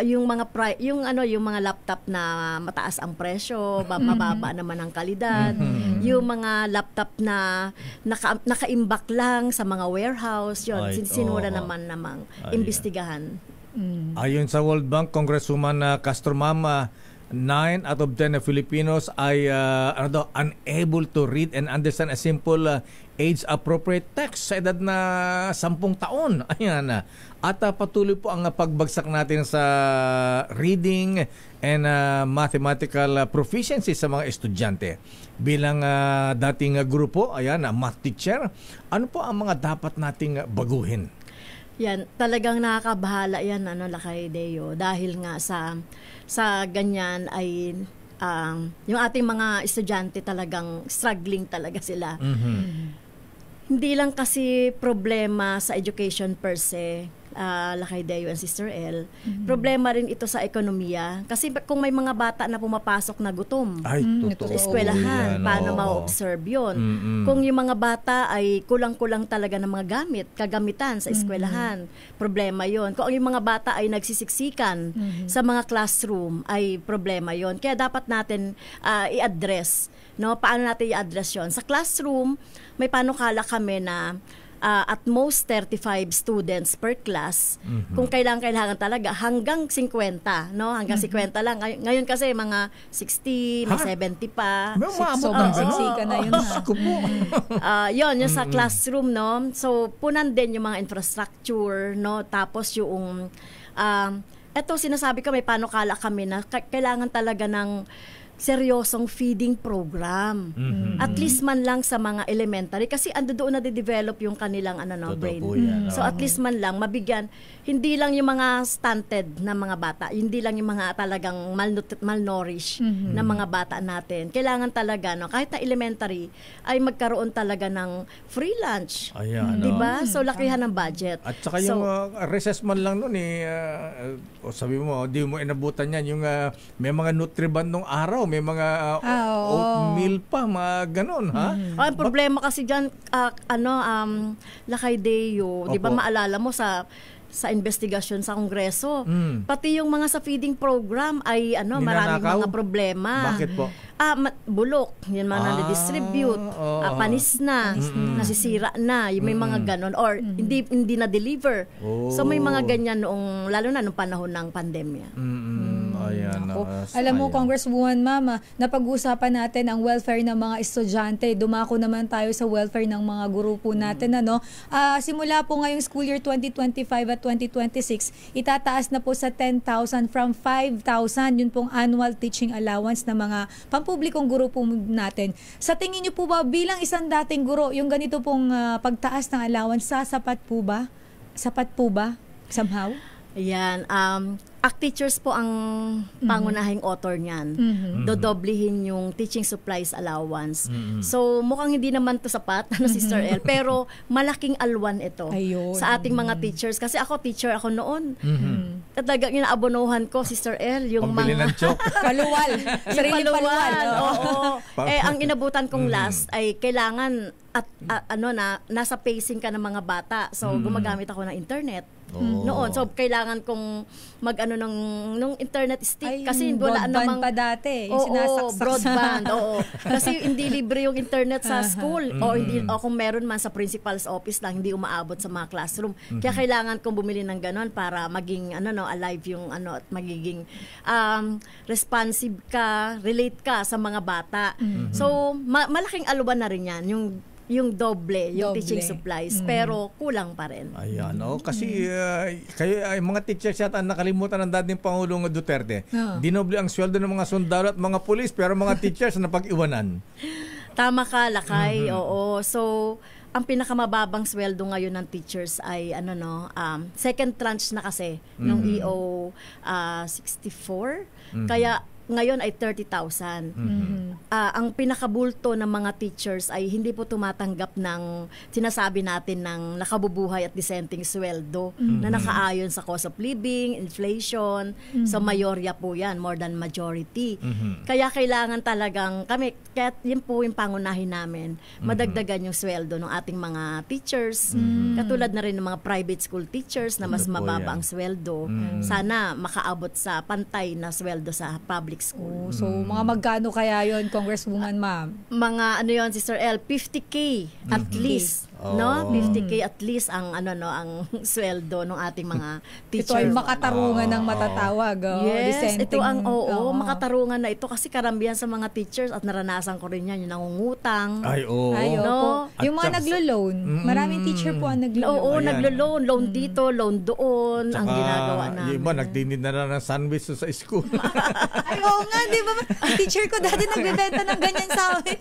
[SPEAKER 9] yung mga laptop na mataas ang presyo, mababa naman ang kalidad, yung mga laptop na nakaimbak lang sa mga warehouse, yun, sinura naman namang imbestigahan.
[SPEAKER 2] Ayon sa World Bank, Congresswoman Castro, ma'am, 9 out of 10 na Filipinos ay unable to read and understand a simple age-appropriate text sa edad na 10 taon. Ayan. At patuloy po ang pagbagsak natin sa reading and mathematical proficiency sa mga estudyante. Bilang dating grupo, math teacher, ano po ang mga dapat nating baguhin?
[SPEAKER 9] Yan, talagang nakakabahala yan, Lakay Deo, dahil nga sa ganyan ay yung ating mga estudyante talagang struggling talaga sila. Hindi lang kasi problema sa education per se, Lakay Deo and Sister L, problema rin ito sa ekonomiya. Kasi kung may mga bata na pumapasok na gutom
[SPEAKER 2] Ay,
[SPEAKER 9] sa eskwelahan, paano ma-observe yun? Kung yung mga bata ay kulang-kulang talaga ng mga kagamitan sa eskwelahan, problema yon. Kung yung mga bata ay nagsisiksikan sa mga classroom, ay problema yon. Kaya dapat natin i-address, no? Paano natin i-address yon? Sa classroom, may panukala kami na at most 35 students per class. Kung kailangan talaga hanggang 50, no? Hanggang 50 lang. Ngayon kasi mga 60, may 70 pa.
[SPEAKER 2] Sobrang
[SPEAKER 6] siksika na yun.
[SPEAKER 9] Yun sa classroom, no? So punan din yung mga infrastructure, no? Tapos yung eto sinasabi ko, may panukala kami na kailangan talaga ng seryosong feeding program. At least man lang sa mga elementary kasi ando doon na de-develop yung kanilang brain. So at least man lang mabigyan, hindi lang yung mga stunted na mga bata, hindi lang yung mga talagang malnourished na mga bata natin. Kailangan talaga, no, kahit na elementary ay magkaroon talaga ng free lunch.
[SPEAKER 2] Ayan,
[SPEAKER 9] 'di ba? So lakihan ng budget.
[SPEAKER 2] At saka yung recess man lang noon sabi mo, di mo inabutan yan yung may mga Nutriband nung araw, may mga oatmeal pa, mga ganon, ha?
[SPEAKER 9] Ang problema kasi dyan, Lakay Deo, di ba maalala mo sa investigasyon sa Kongreso, pati yung mga sa feeding program ay maraming mga problema.
[SPEAKER 2] Bakit po?
[SPEAKER 9] Bulok, yun mga na-distribute, panis na, nasisira na, yung may mga ganon, or hindi na-deliver. So may mga ganyan noong, lalo na noong panahon ng pandemya.
[SPEAKER 6] Alam mo, Congresswoman Mama, napag-usapan natin ang welfare ng mga estudyante. Dumako naman tayo sa welfare ng mga guro po natin. Simula po ngayong school year 2025 at 2026, itataas na po sa 10,000 from 5,000 yun pong annual teaching allowance ng mga pampublikong guro po natin. Sa tingin niyo po ba, bilang isang dating guro, yung ganito pong pagtaas ng allowance, sapat po ba? Sapat po ba? Somehow?
[SPEAKER 9] Ayan. ACT Teachers po ang pangunahing author niyan. Dodoblihin yung teaching supplies allowance. So, mukhang hindi naman to sapat, Sister L, pero malaking alwan ito sa ating mga teachers. Kasi ako, teacher ako noon. Talagang inaabonohan ko, Sister L, yung
[SPEAKER 2] pambili ng chok.
[SPEAKER 6] Paluwal. Sarili paluwal.
[SPEAKER 9] Oo. Ang inabutan kong last ay kailangan nasa pacing ka ng mga bata. So, gumagamit ako ng internet. Noon. So, kailangan kong nung internet stick. Kasi wala namang...
[SPEAKER 6] broadband pa dati.
[SPEAKER 9] Broadband. Kasi hindi libre yung internet sa school. O kung meron man sa principal's office lang, hindi umaabot sa mga classroom. Kaya kailangan kong bumili ng ganon para maging alive yung at magiging responsive ka, relate ka sa mga bata. So, malaking alwan na rin yan. Yung doble, yung teaching supplies, pero kulang pa rin.
[SPEAKER 2] Ayan, kasi kayo ay mga teachers yata nakalimutan ng dating Pangulong Duterte. Dinoble ang sweldo ng mga sundalo at mga pulis, pero mga teachers na napag-iwanan.
[SPEAKER 9] Tama ka, Lakay. Oo. So, ang pinakamababang sweldo ngayon ng teachers ay second tranche na kasi ng EO 64. Kaya ngayon ay 30,000. Ang pinakabulto ng mga teachers ay hindi po tumatanggap ng sinasabi natin ng nakabubuhay at dissenting sweldo na nakaayon sa cost of living, inflation. So mayorya po yan, more than majority. Kaya kailangan talagang kami, kaya yun po yung pangunahin namin, madagdagan yung sweldo ng ating mga teachers. Katulad na rin ng mga private school teachers na mas mababa ang sweldo. Sana makaabot sa pantay na sweldo sa public school.
[SPEAKER 6] So, mga magkano kaya yon, Congresswoman Ma'am?
[SPEAKER 9] Mga yon, Sister L, 50K at least. No? 50K at least ang ang sweldo ng ating mga teachers.
[SPEAKER 6] Ito ay makatarungan ng matatawag.
[SPEAKER 9] Yes, ito ang makatarungan na ito kasi karamihan sa mga teachers at naranasan ko rin yan, yung nangungutang. Yung mga naglo-loan. Maraming teacher po ang naglo-loan. Naglo-loan. Loan dito, loan doon. Ang ginagawa namin.
[SPEAKER 2] Yung iba, nagtinid na lang ng sandwich sa school.
[SPEAKER 6] Oo nga, di ba? Teacher ko dati nagbebenta ng ganyan sa amin.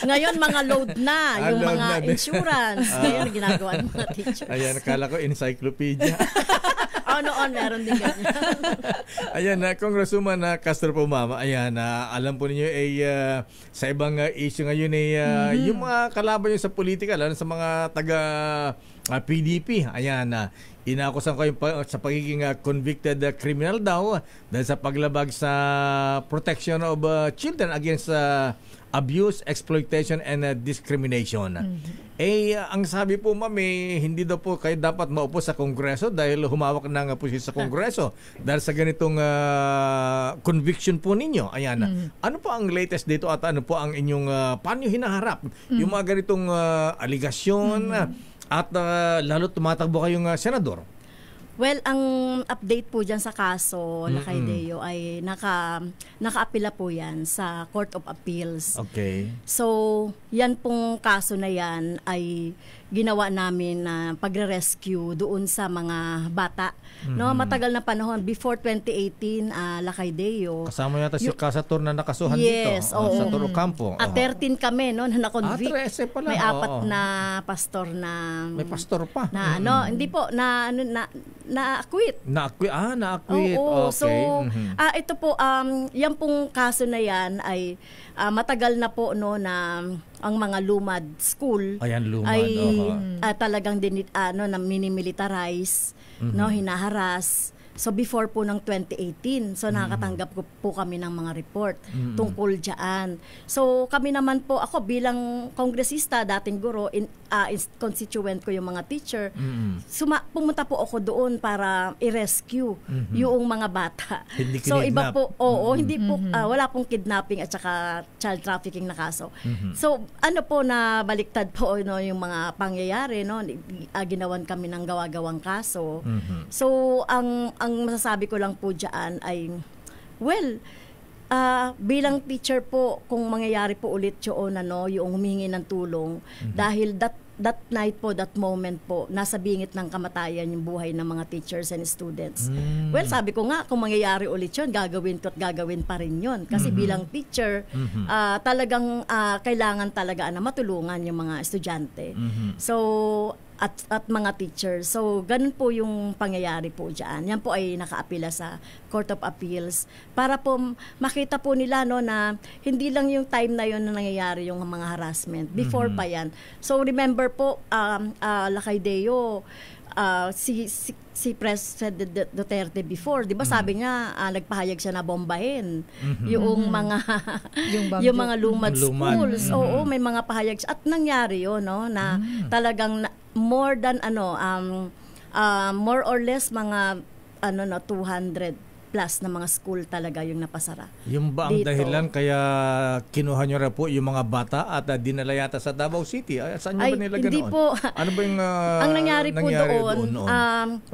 [SPEAKER 9] Ngayon, mga load na. Yung mga insurance. Ngayon, ginagawa ng mga teachers.
[SPEAKER 2] Ayan, nakala ko encyclopedia.
[SPEAKER 9] Noon, meron din ganyan.
[SPEAKER 2] Ayan, Congresswoman Castro po, Mama. Ayan, alam po ninyo sa ibang issue ngayon yung mga kalaban nyo sa politika, lalo sa mga taga PDP. Ayan, Inakusan ko sa pagiging convicted criminal daw dahil sa paglabag sa protection of children against abuse, exploitation, and discrimination. Ang sabi po ma'am, hindi daw po kayo dapat maupo sa Kongreso dahil humawak ng posisyon sa Kongreso dahil sa ganitong conviction po ninyo. Ayan. Ano po ang latest dito at ano po ang inyong paano hinaharap yung mga ganitong aligasyon at lalo tumatakbo kayong senador?
[SPEAKER 9] Well, ang update po dyan sa kaso, Lakay Deo, ay nakaapila po yan sa Court of Appeals.
[SPEAKER 2] Okay.
[SPEAKER 9] So, yan pong kaso na yan ay ginawa namin na pagre-rescue doon sa mga bata. No, matagal na panahon before 2018, Lakay Deo.
[SPEAKER 2] Kasama yata si Casator na nakasuhan dito.
[SPEAKER 9] Yes, oo.
[SPEAKER 2] Sa Ocampo.
[SPEAKER 9] At 13 kami no na na-convict.
[SPEAKER 2] 13 pala.
[SPEAKER 9] May 4 na pastor na
[SPEAKER 2] may pastor pa.
[SPEAKER 9] Na hindi po na-acquit.
[SPEAKER 2] Na-acquit.
[SPEAKER 9] Oo,
[SPEAKER 2] okay.
[SPEAKER 9] so ito po yan pong kaso na yan ay matagal na po no na ang mga lumad school ay talagang na minimilitarize, no, hinaharas. So before po ng 2018, so nakakatanggap po kami ng mga report tungkol diyan. So kami naman po, ako bilang kongresista, dating guro, constituent ko yung mga teacher, pumunta po ako doon para i-rescue yung mga bata.
[SPEAKER 2] Hindi
[SPEAKER 9] so iba po, hindi po, wala pong kidnapping at saka child trafficking na kaso. So ano po na baliktad po no, yung mga pangyayari, no, ginawan kami ng gawa-gawang kaso. So ang masasabi ko lang po dyan ay, well, bilang teacher po, kung mangyayari po ulit yun, yung humingi ng tulong, dahil that night po, that moment po, nasa bingit ng kamatayan yung buhay ng mga teachers and students. Well, sabi ko nga, kung mangyayari ulit yun, gagawin ko at gagawin pa rin yun. Kasi bilang teacher, talagang kailangan talaga na matulungan yung mga estudyante. So, at mga teachers. So, ganun po yung pangyayari po dyan. Yan po ay nakaapila sa Court of Appeals para po makita po nila no, na hindi lang yung time na yun na nangyayari yung mga harassment. Before pa yan. So, remember po, Lakay Deo, si President Duterte before, 'di ba sabi niya nagpahayag siya na bombahin yung mga yung mga lumad schools. Oo, may mga pahayag siya. At nangyari 'yon, no, na talagang more than more or less mga 200 plus na mga school talaga yung napasara.
[SPEAKER 2] Yung ba ang dahilan kaya kinuha nyo na po yung mga bata at dinala yata sa Davao City? Saan nyo ba nila
[SPEAKER 9] hindi
[SPEAKER 2] ganoon?
[SPEAKER 9] Po.
[SPEAKER 2] Ano ba yung
[SPEAKER 9] ang nangyari po doon?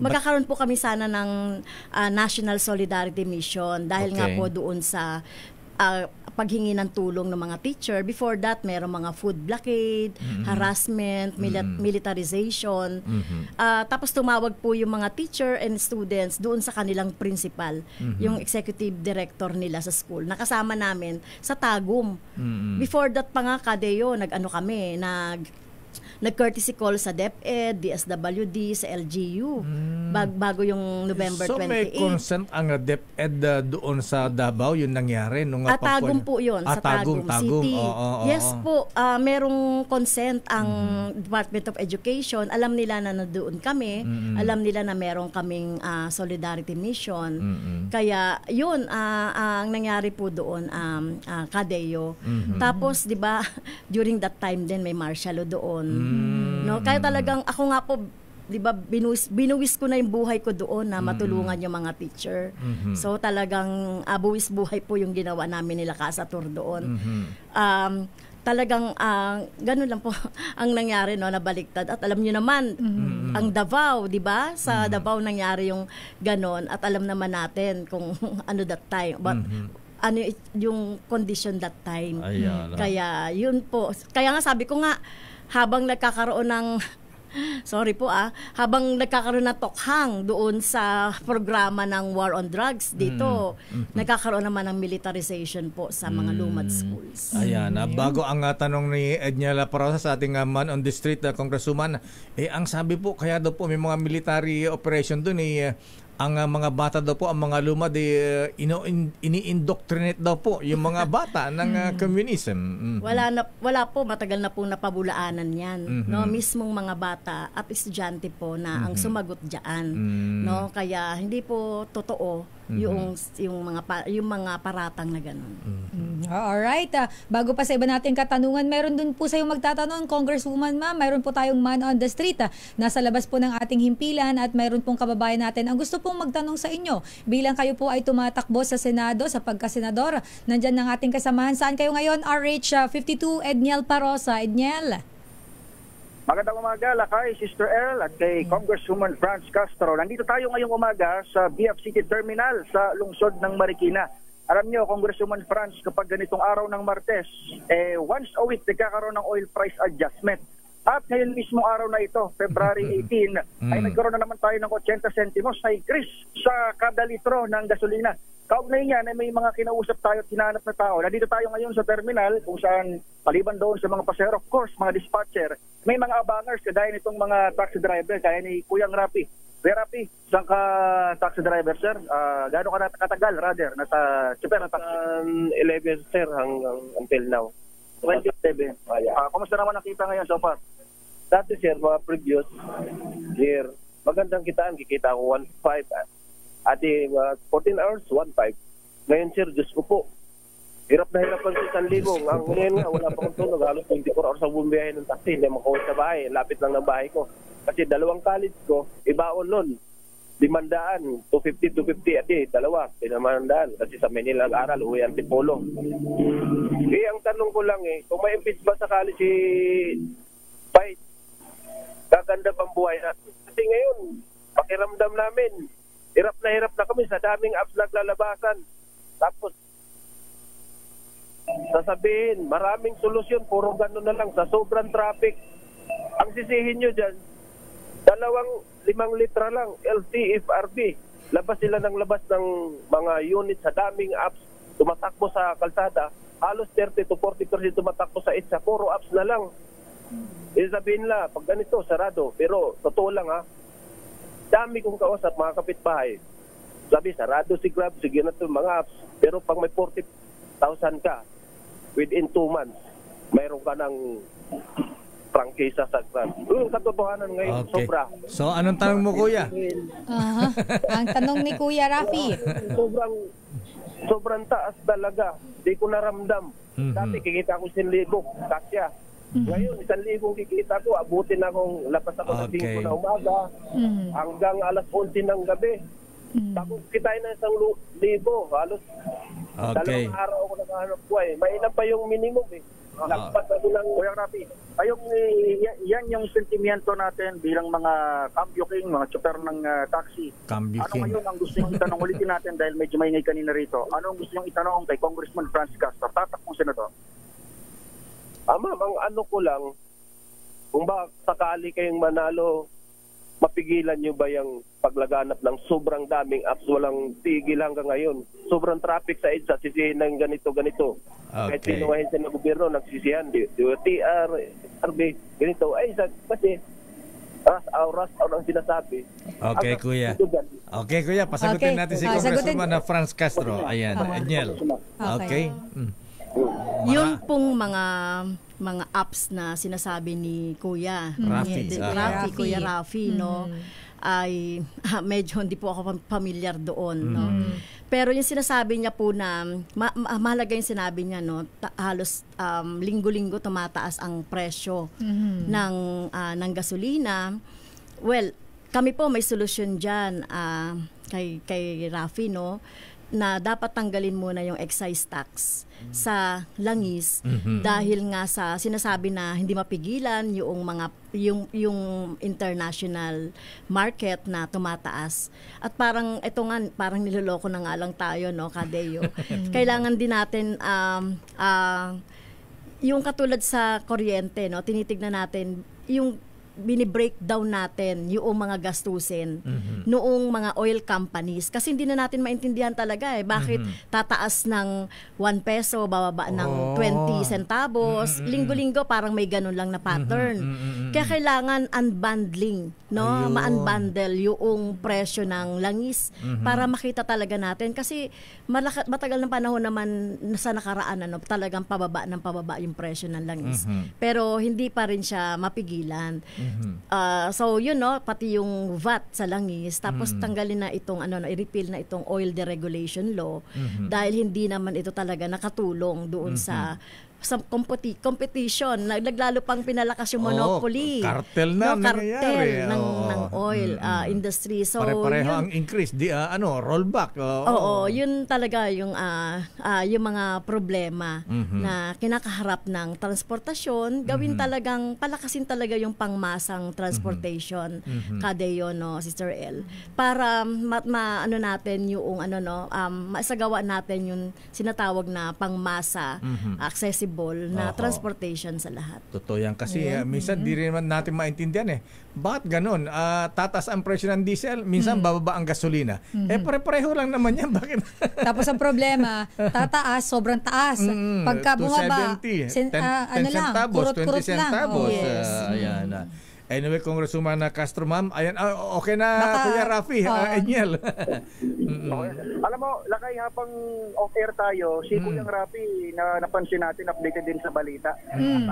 [SPEAKER 9] Magkakaroon po kami sana ng National Solidarity Mission dahil nga po doon sa paghingi ng tulong ng mga teacher. Before that, mayroong mga food blockade, harassment, militarization. Tapos tumawag po yung mga teacher and students doon sa kanilang principal, yung executive director nila sa school. Nakasama namin sa Tagum. Before that pa nga, Kadeo, nag-courtesy call sa DepEd, DSWD, sa LGU, bago yung November 28.
[SPEAKER 2] So may consent ang DepEd doon sa Davao, yun nangyari?
[SPEAKER 9] Tagum po yun, sa Tagum City. Yes po, merong consent ang Department of Education. Alam nila na nandoon kami, alam nila na meron kaming solidarity mission. Kaya yun, ang nangyari po doon, Kadeo. Tapos, di ba, during that time din, may martial law doon. No, kaya talagang ako nga po, 'di ba, binuwis ko na yung buhay ko doon na matulungan yung mga teacher. So talagang buwis buhay po yung ginawa namin nila Casator doon. Talagang ganun lang po ang nangyari, no, nabaliktad. At alam niyo naman ang Davao, 'di ba? Sa Davao nangyari yung ganon at alam naman natin kung ano that time. But ano yung condition that time. Kaya yun po. Kaya nga sabi ko nga, habang nagkakaroon ng habang nagkakaroon ng tokhang doon sa programa ng War on Drugs dito, nagkakaroon naman ng militarization po sa mga lumad schools.
[SPEAKER 2] Ayan, bago ang tanong ni Edna La Parosa sa ating man on the street, Congresswoman, ang sabi po, kaya daw po may mga military operation doon, ang mga bata daw po, ang mga luma, ini-indoctrinate daw po yung mga bata ng communism.
[SPEAKER 9] Wala po, matagal na po napabulaanan yan. No, mismong mga bata at estudyante po na ang sumagot diyan. No, kaya hindi po totoo yung mga paratang na ganun.
[SPEAKER 6] Alright. Bago pa sa iba nating katanungan, meron dun po sa'yo magtatanong, Congresswoman ma'am, mayroon po tayong man on the street. Nasa labas po ng ating himpilan at mayroon pong kababayan natin ang gusto pong magtanong sa inyo. Bilang kayo po ay tumatakbo sa Senado, sa pagkasenador, nandyan ng ating kasamahan. Saan kayo ngayon? RH52, Edniel Parosa. Edniel.
[SPEAKER 10] Magandang umaga, kay Sister Earl at kay Congresswoman Franz Castro. Nandito tayo ngayong umaga sa BF City Terminal sa lungsod ng Marikina. Alam niyo, Congresswoman Franz, kapag ganitong araw ng Martes, once a week nagkakaroon ng oil price adjustment. At ngayon mismo araw na ito, February 18, ay nagkaroon na naman tayo ng 80 centimos na increase sa kada litro ng gasolina. Kaugnay niyan ay may mga kinausap tayo at hinahanap na tao. Nandito tayo ngayon sa terminal kung saan maliban doon sa mga pasahero, of course, mga dispatcher, may mga abangers kagaya nitong mga taxi driver, kaya ni Kuyang Rafi. Kuya Rafi, saan ka taxi driver, sir? Gaano ka katagal, rather, nasa super na taxi?
[SPEAKER 11] 11, sir, hanggang until now.
[SPEAKER 10] 27. Kumusta naman nakita ngayon so far?
[SPEAKER 11] Dati, sir, mga previous year, magandang kitaan. Kikita ko 1.5. At 14 hours, 1.5. Ngayon, sir, Diyos ko po. Hirap na hirap ang 1,000. Ngayon nga, wala pa akong tulog. Halos 24 hours ang bumiyahe ng taxi. Hindi makauwi sa bahay. Lapit lang ng bahay ko. Kasi 2 college ko, ibaon nun. 500, 250 at dalawa, 500. Kasi sa Manila nag-aral, uwi ang Tipolo. Ang tanong ko lang kung may impeach ba sa college si Fight, gaganda pang buhay natin. Kasi ngayon, pakiramdam namin, hirap na kami sa daming apps naglalabasan. Tapos, sasabihin, maraming solusyon, puro gano'n na lang sa sobrang traffic. Ang sisihin nyo dyan, 5 litra lang, LTFRB. Labas sila ng labas ng mga unit sa daming apps, tumatakbo sa kalsada, halos 30 to 40% tumatakbo sa EDSA, puro apps na lang. Sabihin nila, pag ganito, sarado. Pero, totoo lang dami kong kausap, mga kapitbahay. Sabi, sarado si Grab, sige na ito, mga apps. Pero pag may 40,000 ka, within 2 months, mayroon ka ng prangkisa sa Grab. Yung katotohanan ngayon, sobra.
[SPEAKER 2] So, anong tanong mo, Kuya?
[SPEAKER 6] Ang tanong ni Kuya Rafi.
[SPEAKER 11] Sobrang taas talaga. Di ko naramdam. Dati kikita ko 1,000, kasya. Ngayon, 1,000 kikita ko, abutin akong lapas ako sa 5 na umaga hanggang alas 11 ng gabi. Tapos kitain na 1,000, halos 2 araw ako nakahanap buhay. Mainam pa yung minimum Nagpat ako ng Kuya Rafi. Yan yung sentimiento natin bilang mga Cambio King, mga chopper ng taxi.
[SPEAKER 2] Cambio King.
[SPEAKER 10] Ngayon ang gusto nyo itanong ulitin natin dahil medyo maingay kanina rito? Ano ang gusto nyo itanong kay Congressman Franz Castro? Tatakbong senador.
[SPEAKER 11] Ma'am, ang ano ko lang, kung ba sakali kayong manalo, mapigilan nyo ba yung paglaganap ng sobrang daming apps, walang tigil hanggang ngayon. Sobrang traffic sa EDSA, sisihin ng ganito. Kahit sinuwahin sa gobyerno, nagsisihan, DOTR, RB, ganito. Kasi, oras ang sinasabi.
[SPEAKER 2] Okay, Kuya. Okay, Kuya, pasagutin natin si Congresswoman na Franz Castro. Ayan, Edniel. Okay.
[SPEAKER 9] Yung pong mga apps na sinasabi ni Kuya Kuya Rafi, no, ay medyo hindi po ako familiar doon, no. Pero yung sinasabi niya po na mahalaga yung sinabi niya, no, halos linggo-linggo tumataas ang presyo ng gasolina. Well, kami po may solusyon diyan kay Rafi, no, na dapat tanggalin muna yung excise tax sa langis dahil nga sa sinasabi na hindi mapigilan yung international market na tumataas. At parang parang niloloko na nga lang tayo, no, Kadeo. Kailangan din natin yung katulad sa kuryente, no, tinitignan natin yung bini-breakdown natin yung mga gastusin noong mga oil companies. Kasi hindi na natin maintindihan talaga bakit tataas ng 1 peso, bababa ng 20 centavos. Linggo-linggo parang may ganun lang na pattern. Kaya kailangan unbundling, no? Ma-unbundle yung presyo ng langis para makita talaga natin. Kasi matagal ng panahon naman sa nakaraan, talagang pababa yung presyo ng langis. Pero hindi pa rin siya mapigilan. So yun, no, pati yung VAT sa langis, tapos tanggalin na itong i-repeal na itong oil deregulation law dahil hindi naman ito talaga nakatulong doon sa competition. Naglalo pang pinalakas yung monopoly.
[SPEAKER 2] Kartel na nangyayari.
[SPEAKER 9] Kartel ng oil industry. So
[SPEAKER 2] pare-pareho
[SPEAKER 9] yun,
[SPEAKER 2] ang increase, rollback.
[SPEAKER 9] Yun talaga yung mga problema na kinakaharap ng transportasyon. Gawin talagang palakasin talaga yung pangmasang transportation, Kadeo, no, Sister El, para natin yung masagawa natin yung sinatawag na pangmasa, accessible na transportation sa lahat.
[SPEAKER 2] Totoo yan kasi minsan di rin naman natin maintindihan bakit ganun? Tataas ang presyo ng diesel, minsan bababa ang gasolina. Pare-pareho lang naman yan. Bakit?
[SPEAKER 6] Tapos ang problema, tataas, sobrang taas. Pagka bumaba,
[SPEAKER 2] 10 centavos, 20 centavos.
[SPEAKER 6] Yes.
[SPEAKER 2] Ayan. Anyway, Congresswoman Castro, ma'am. Ayan, okay na, Kuya Rafi, Eniel.
[SPEAKER 10] Alam mo, Lakay, habang off-air tayo, si Kuya Rafi, na napansin natin, updated din sa balita.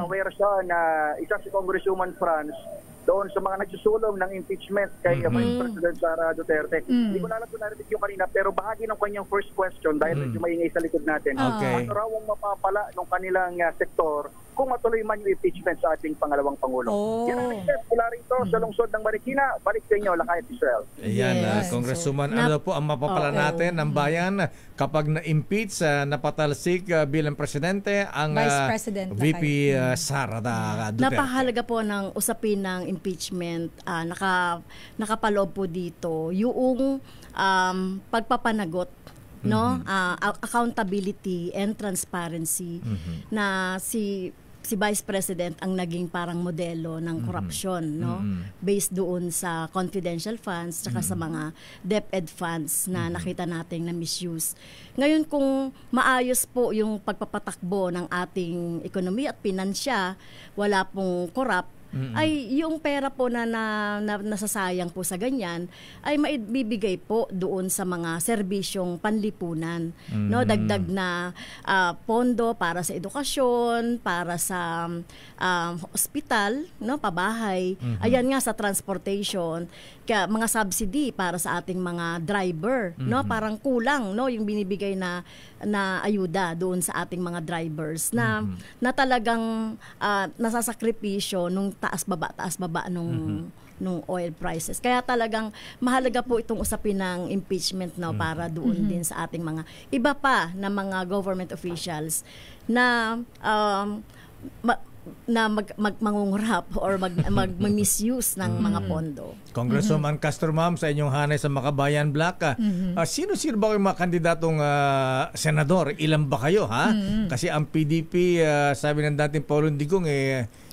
[SPEAKER 10] Aware siya na isa si Congresswoman Franz doon sa mga nagsusulong ng impeachment kay Vice President Sara Duterte. Hindi ko na alam kung narinig yung kanina, pero bahagi ng kanyang first question dahil medyo maingay sa likod natin. Ano raw ang mapapala ng kanilang sektor kung matuloy man yung impeachment sa ating pangalawang Pangulo. Yan ang next step mula rito sa lungsod ng Marikina. Balik sa inyo, Lakay at Israel.
[SPEAKER 2] Ayan, Congresswoman, ano po ang mapapala natin ng bayan kapag na-impeach, napatalsik bilang presidente ang
[SPEAKER 6] Vice President
[SPEAKER 2] VP Sara Duterte?
[SPEAKER 9] Napahalaga po ng usapin ng impeachment, nakapaloob po dito yung pagpapanagot, no, accountability and transparency na si Vice President ang naging parang modelo ng korupsyon, no, based doon sa confidential funds saka sa mga DepEd funds na nakita nating na misuse. Ngayon, kung maayos po yung pagpapatakbo ng ating ekonomiya at pinansya, wala pong corrupt, ay yung pera po na nasasayang po sa ganyan ay maibibigay po doon sa mga serbisyong panlipunan, no, dagdag na pondo para sa edukasyon, para sa hospital, no, pabahay, ayan nga, sa transportation, kaya mga subsidy para sa ating mga driver, no, parang kulang, no, yung binibigay na ayuda doon sa ating mga drivers na talagang nasasakripisyo nung taas baba nung oil prices. Kaya talagang mahalaga po itong usapin ng impeachment, no, para doon din sa ating mga iba pa na mga government officials na mangungurap or mag-misuse ng mga pondo.
[SPEAKER 2] Congresswoman Castro, ma'am, sa inyong hanay sa Makabayan Black, sino-sino ba yung mga kandidatong senador? Ilan ba kayo, ha? Kasi ang PDP, sabi ng dating Paulong Digong,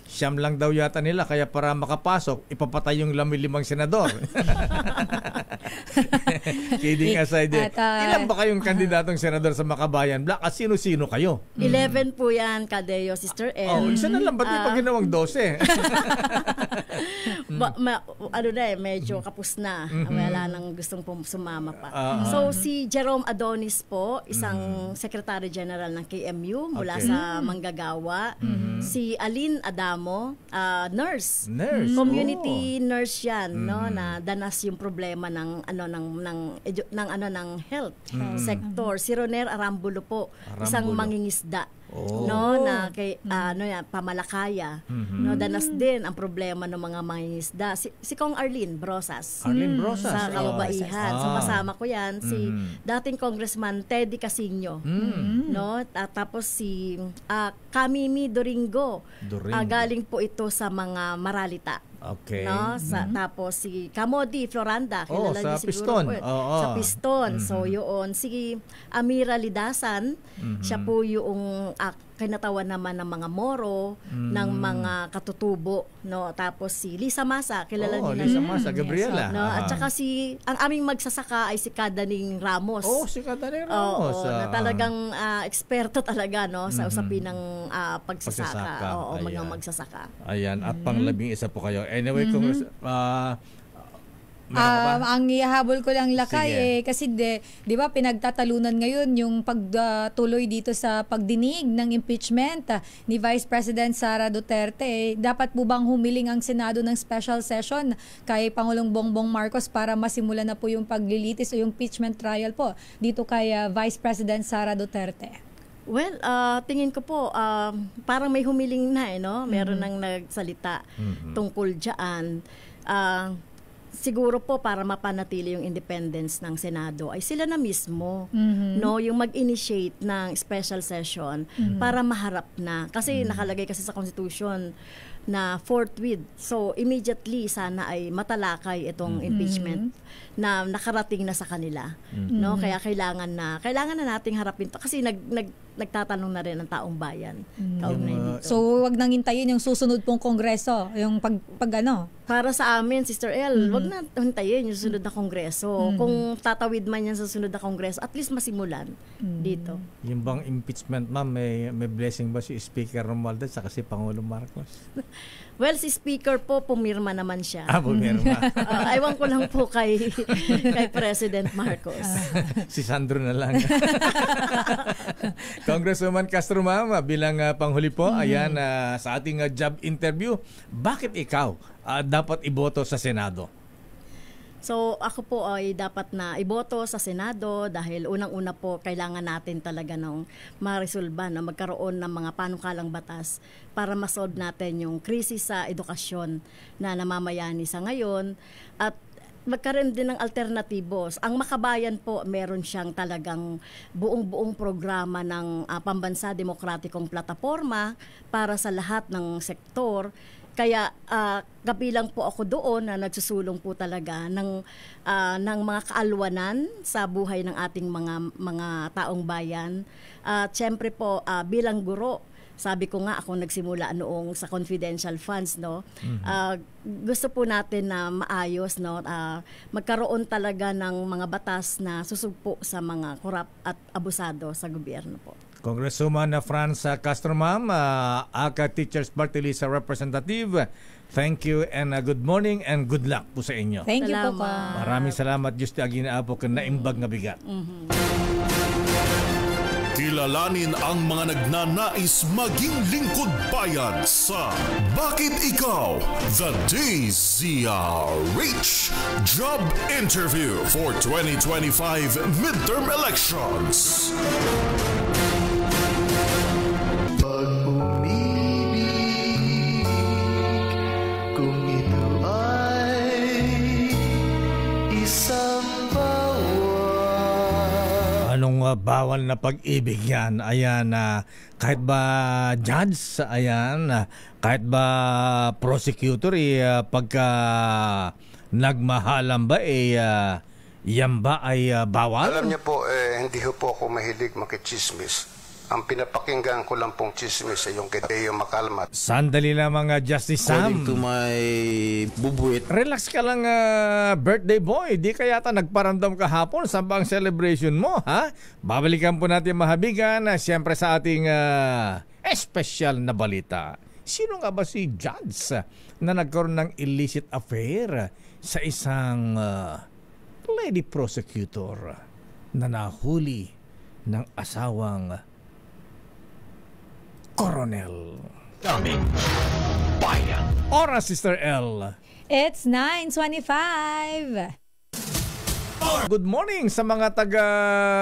[SPEAKER 2] siyam lang daw yata nila, kaya para makapasok, ipapatay yung 15 senador. Kidding aside. Ilan ba kayong kandidatong senador sa Makabayan Black? At sino-sino kayo?
[SPEAKER 9] 11 po yan, Kadeo, Sister El.
[SPEAKER 2] Isa na lang, ba't di pa ginawang 12?
[SPEAKER 9] Medyo kapus na. Wala nang gustong sumama pa. So, si Jerome Adonis po, isang Secretary General ng KMU mula sa Manggagawa. Si Aline Adamo, nurse. Community nurse yan, no, na danas yung problema ng health sector. Si Roner Arambulo po, isang mangingisda. No, na kay Pamalakaya, no, danas din ang problema ng mga mangingisda. Si Kong Arlene Brosas sa Kababaihan. So kasama ko yan si dating Congressman Teddy Casino, no, tapos si Kamimi Doringo. Galing po ito sa mga Maralita.
[SPEAKER 2] Okay.
[SPEAKER 9] No, tapos si Camody Floranda, kilala niyo siguro
[SPEAKER 2] Piston.
[SPEAKER 9] Sa Piston. So yun si Amira Lidasan, siya po yung kinatawan naman ng mga Moro, ng mga katutubo, no? Tapos si Lisa Masa, kilala niyo na
[SPEAKER 2] Lisa
[SPEAKER 9] siya.
[SPEAKER 2] Masa, Gabriela.
[SPEAKER 9] No? At saka ang aming magsasaka ay si Kadaning Ramos.
[SPEAKER 2] Si Kadaning Ramos.
[SPEAKER 9] Oo, na talagang eksperto talaga, no, sa usapin ng pagsasaka. Oo, mga magsasaka.
[SPEAKER 2] Ayan, at pang-11 po kayo. Anyway,
[SPEAKER 6] ang ihahabol ko lang Lakay kasi di ba pinagtatalunan ngayon yung pagtuloy dito sa pagdinig ng impeachment ni Vice President Sara Duterte. Dapat po bang humiling ang Senado ng special session kay Pangulong Bongbong Marcos para masimulan na po yung paglilitis o yung impeachment trial po dito kay Vice President Sara Duterte?
[SPEAKER 9] Well, tingin ko po parang may humiling na no? Meron nang nagsalita tungkol diyan. Siguro po para mapanatili yung independence ng Senado ay sila na mismo, no, yung mag-initiate ng special session para maharap na kasi nakalagay kasi sa Constitution na forthwith. So immediately sana ay matalakay itong impeachment na nakarating na sa kanila, no? Kaya kailangan na nating harapin to kasi nagtatanong na rin ang taong bayan kaugnay dito.
[SPEAKER 6] So wag nang hintayin yung susunod pong kongreso, yung pag
[SPEAKER 9] para sa amin, Sister El, wag na hintayin yung susunod na kongreso. Kung tatawid man yan sa susunod na kongreso, at least masimulan dito.
[SPEAKER 2] Yung bang impeachment, ma'am, may blessing ba si Speaker Romualdez sa kasi Pangulong Marcos?
[SPEAKER 9] Well, si Speaker po, pumirma naman siya.
[SPEAKER 2] Pumirma.
[SPEAKER 9] Ewan ko lang po kay President Marcos.
[SPEAKER 2] Si Sandro na lang. Congresswoman Castro, ma'am, bilang panghuli po, ayan, sa ating job interview, bakit ikaw dapat iboto sa Senado?
[SPEAKER 9] So ako po ay dapat na iboto sa Senado dahil unang-una po kailangan natin talaga ng maresolba na magkaroon ng mga panukalang batas para masolve natin yung krisis sa edukasyon na namamayani sa ngayon at magkaroon din ng alternatibos. Ang Makabayan po, meron siyang talagang buong programa ng Pambansa Demokratikong Plataporma para sa lahat ng sektor. Kaya kabilang po ako doon na nagsusulong po talaga ng mga kaalwanan sa buhay ng ating mga taong bayan. Siyempre po bilang guro, sabi ko nga ako nagsimula noong sa confidential funds, no. Gusto po natin na maayos, no, magkaroon talaga ng mga batas na susugpo sa mga korap at abusado sa gobyerno po.
[SPEAKER 2] Congresswoman Franz Castro, ma'am, ACA Teachers Party List Representative. Thank you and good morning and good luck po sa inyo.
[SPEAKER 6] Thank you po.
[SPEAKER 2] Maraming salamat, Justi Aguinaapo, kung naimbag na bigat.
[SPEAKER 3] Kilalanin ang mga nagnanais maging lingkod bayan sa Bakit Ikaw? The DZRH Job Interview for 2025 Midterm Elections.
[SPEAKER 2] Anong bawal na pag-ibig yan? Ayan, kahit ba judge, ayan, kahit ba prosecutor, pagka nagmahalan ba, yan ba ay bawal?
[SPEAKER 7] Alam niyo po, hindi po ako mahilig makichismis. Ang pinapakinggan ko lang pong chismis ay yung kay Deo Macalmat.
[SPEAKER 2] Sandali lamang, Justice Sam.
[SPEAKER 4] According to my bubuit.
[SPEAKER 2] Relax ka lang, birthday boy. Di ka yata nagparamdam kahapon sa bang celebration mo, ha? Babalikan po natin mahabigan, siyempre sa ating espesyal na balita. Sino nga ba si Judge na nagkaroon ng illicit affair sa isang lady prosecutor na nahuli ng asawang Coronel?
[SPEAKER 1] Daming bayan.
[SPEAKER 2] Oras, Sister L.
[SPEAKER 6] It's 9:25.
[SPEAKER 2] Good morning sa mga taga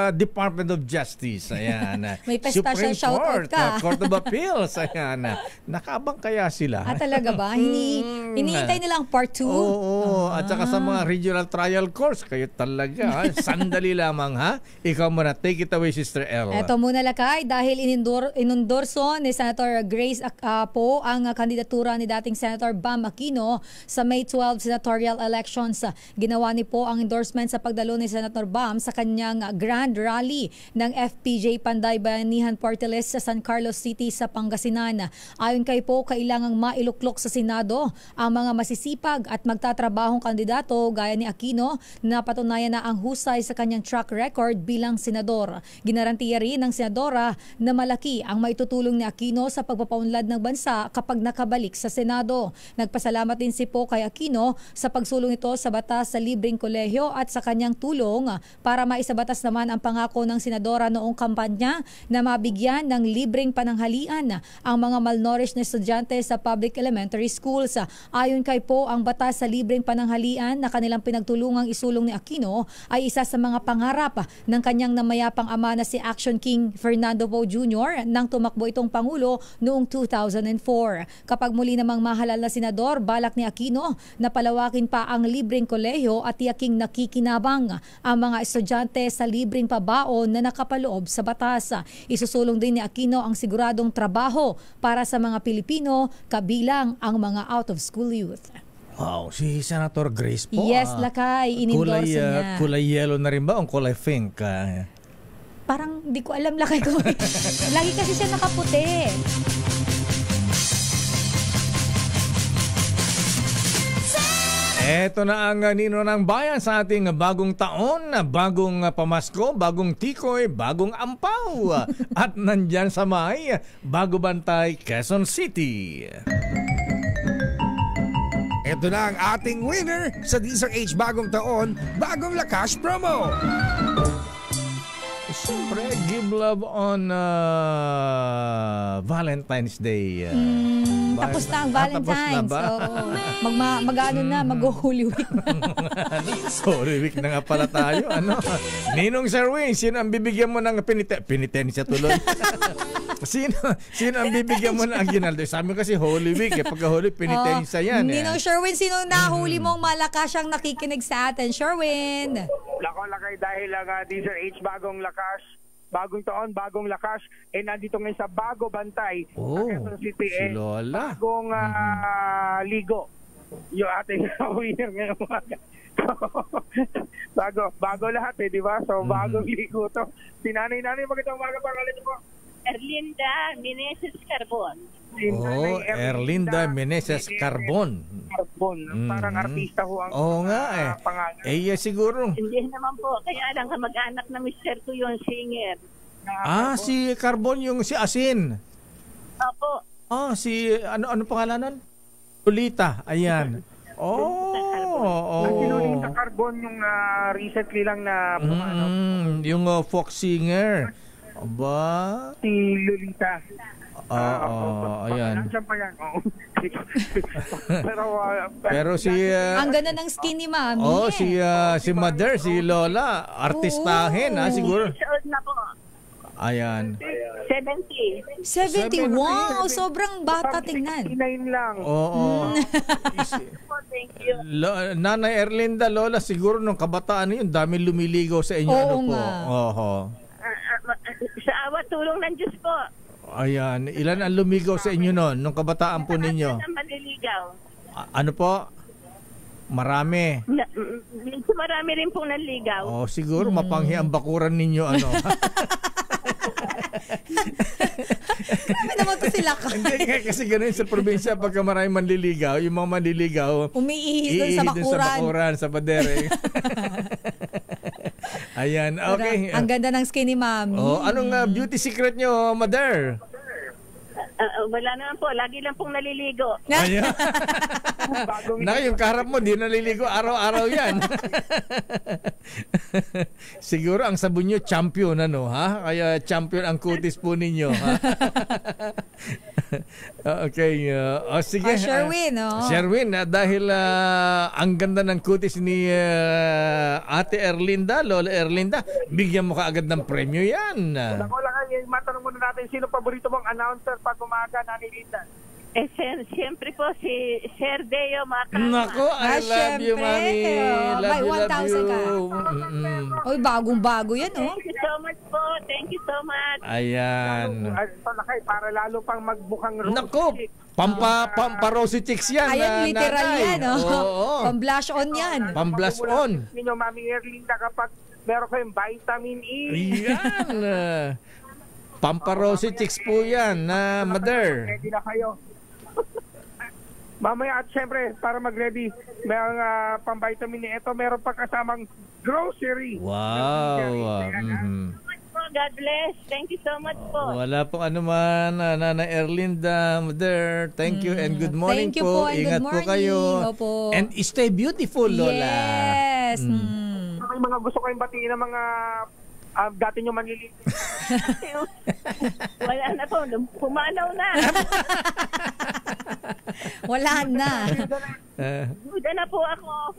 [SPEAKER 2] Department of Justice. Ayan.
[SPEAKER 6] May special shoutout ka.
[SPEAKER 2] Court of Appeals. Ayan. Nakabang kaya sila?
[SPEAKER 6] Talaga ba? Hinihintay nilang part 2?
[SPEAKER 2] Oo. At saka sa mga regional trial courts, kayo talaga. Sandali lamang, ha? Ikaw muna. Take it away, Sister L.
[SPEAKER 6] Ito muna, Lakay, dahil inendorso ni Senator Grace po ang kandidatura ni dating Senator Bam Aquino sa May 12 senatorial elections. Ginawa ni po ang endorsement sa pagdalo ni Senator Bam sa kanyang Grand Rally ng FPJ Panday Bayanihan Party List sa San Carlos City sa Pangasinan. Ayon kay Po, kailangang mailuklok sa Senado ang mga masisipag at magtatrabahong kandidato gaya ni Aquino na patunayan na ang husay sa kanyang track record bilang senador. Ginarantiya rin ng senadora na malaki ang maitutulong ni Aquino sa pagpapaunlad ng bansa kapag nakabalik sa Senado. Nagpasalamat din si Po kay Aquino sa pagsulong ito sa batas sa libreng kolehiyo at sa kanyang tulong para maisabatas naman ang pangako ng senadora noong kampanya na mabigyan ng libreng pananghalian ang mga malnourished na estudyante sa public elementary schools. Ayon kay Po, ang batas sa libreng pananghalian na kanilang pinagtulungang isulong ni Aquino ay isa sa mga pangarap ng kanyang namayapang ama na si Action King Fernando Poe Jr. nang tumakbo itong Pangulo noong 2004. Kapag muli namang mahalal na senador, balak ni Aquino na palawakin pa ang libreng kolehiyo at tiyaking nakikinabang ang mga estudyante sa libreng pabaon na nakapaloob sa batas. Isusulong din ni Aquino ang siguradong trabaho para sa mga Pilipino, kabilang ang mga out-of-school youth.
[SPEAKER 2] Wow, si Senator Grace po.
[SPEAKER 6] Yes, Lakay, in-endorse niya.
[SPEAKER 2] Kulay yellow na rin ba o kulay pink?
[SPEAKER 6] Parang di ko alam, Lakay ko. Lagi kasi siya nakaputi.
[SPEAKER 2] Eto na ang Nino ng Bayan sa ating bagong taon, bagong pamasko, bagong tikoy, bagong ampaw. At nandyan sa may Bago Bantay, Quezon City.
[SPEAKER 12] Ito na ang ating winner sa DZRH Bagong Taon, Bagong Lakas Promo.
[SPEAKER 2] Siyempre, give love on Valentine's Day.
[SPEAKER 6] Tapos na ang Valentine's. Mag-ano na, mag-Holy Week na.
[SPEAKER 2] Holy Week na nga pala tayo. Ano? Ninong Sherwin, sino ang bibigyan mo ng penitensya tuloy? Sino ang bibigyan mo ng aginaldo? Sabi kasi Holy Week, pagka Holy penitensya yan.
[SPEAKER 6] Ninong Sherwin, sino nahuli mong malakas siyang nakikinig sa atin? Sherwin!
[SPEAKER 10] Lakay dahil lang DZRH Bagong Lakas, Bagong Taon, Bagong Lakas, nandito ngayon sa Bago Bantay, Quezon City,
[SPEAKER 2] si Lola.
[SPEAKER 10] Bagong ligo yung ating winner ngayong umaga. bago lahat di ba? So bagong ligo to. Si nanay, magandang umaga, pangalan mo?
[SPEAKER 13] Erlinda Meneses Carbon.
[SPEAKER 2] Erlinda Meneses Carbon.
[SPEAKER 10] Parang artista ho ang pangalan.
[SPEAKER 2] Siguro.
[SPEAKER 13] Hindi naman po. Kaya lang kamag-anak na mister ko yung singer.
[SPEAKER 2] Si Carbon yung si Asin.
[SPEAKER 13] Opo.
[SPEAKER 2] Si ano pangalan nun? Lolita. Ayan.
[SPEAKER 10] Si Lolita Carbon yung recently lang na
[SPEAKER 2] yung folk singer. Aba?
[SPEAKER 10] Si Lolita.
[SPEAKER 2] Ayan.
[SPEAKER 10] Nandiyan pa yan.
[SPEAKER 2] Pero si
[SPEAKER 6] ang ganda ng skinny mami.
[SPEAKER 2] Si Mother, si Lola, artistahin siguro.
[SPEAKER 13] Na po.
[SPEAKER 2] Ayan.
[SPEAKER 13] 70.
[SPEAKER 6] Wow, sobrang bata tingnan.
[SPEAKER 10] 69 lang.
[SPEAKER 13] Thank you.
[SPEAKER 2] Nanay Erlinda, Lola, siguro nung kabataan yun, dami lumiligaw sa inyo.
[SPEAKER 13] Sa awa tulong ng Diyos po.
[SPEAKER 2] Ayan, ilan ang lumigaw sa inyo noon nung kabataan po ninyo? Ano po? Marami.
[SPEAKER 13] Marami rin pong nanligaw.
[SPEAKER 2] Siguro mapanghi ang bakuran ninyo ano.
[SPEAKER 6] Grabe naman to sila ka.
[SPEAKER 2] Hindi kasi ganun sa probinsya pagka maraming manliligaw, yung mga manliligaw
[SPEAKER 6] umiihi sa bakuran,
[SPEAKER 2] sa padere. Ayan, okay.
[SPEAKER 6] Ang ganda ng skinny mami.
[SPEAKER 2] Anong beauty secret nyo, Mother?
[SPEAKER 13] Wala naman po. Lagi lang pong naliligo.
[SPEAKER 2] Ayan. Yung kaharap mo, di naliligo. Araw-araw yan. Siguro ang sabon nyo, champion, Kaya champion ang kutis po ninyo, Okay. Sige.
[SPEAKER 6] Sherwin,
[SPEAKER 2] Sherwin, dahil ang ganda ng kutis ni Ate Erlinda, Lola Erlinda, bigyan mo ka agad ng premyo yan.
[SPEAKER 10] Matanong muna natin, sino paborito mong announcer pag umaga, Nani Linda?
[SPEAKER 13] Siyempre po si Sir Deo Makalma.
[SPEAKER 2] Nako, I love you, Mami.
[SPEAKER 6] May 1,000 ka. Oy, bagong-bago yan,
[SPEAKER 13] Thank you so much po. Thank you so much.
[SPEAKER 2] Ayan.
[SPEAKER 10] Para lalo pang magbukang roast.
[SPEAKER 2] Nako, Pampa-rosy chicks yan.
[SPEAKER 6] Ayan, literal
[SPEAKER 2] nanay.
[SPEAKER 6] yan. Oh.
[SPEAKER 2] Oo.
[SPEAKER 6] Pam-blush on yan.
[SPEAKER 2] Pam-blush on.
[SPEAKER 10] Ninyo, Mami Erlinda, kapag meron kayong vitamin E.
[SPEAKER 2] Yan. Pampa-rosy chicks po yan, mother.
[SPEAKER 10] Ready na kayo. Mamaya at syempre, para mag-ready, mayroong pang-vitamin E. Ito, meron pa kasamang grocery.
[SPEAKER 2] Wow.
[SPEAKER 13] God bless. Thank you so much po.
[SPEAKER 2] Wala pong anuman, Nana Erlinda, mother. Thank you and good morning
[SPEAKER 6] Thank you po and
[SPEAKER 2] Ingat
[SPEAKER 6] good
[SPEAKER 2] po
[SPEAKER 6] morning.
[SPEAKER 2] kayo.
[SPEAKER 6] Opo.
[SPEAKER 2] And stay beautiful, Lola.
[SPEAKER 6] Yes.
[SPEAKER 10] May mga gusto kayong batiin ng mga dati nyo manliliit.
[SPEAKER 13] Wala na po. Pumanaw na.
[SPEAKER 6] Wala na.
[SPEAKER 13] Buda na po ako.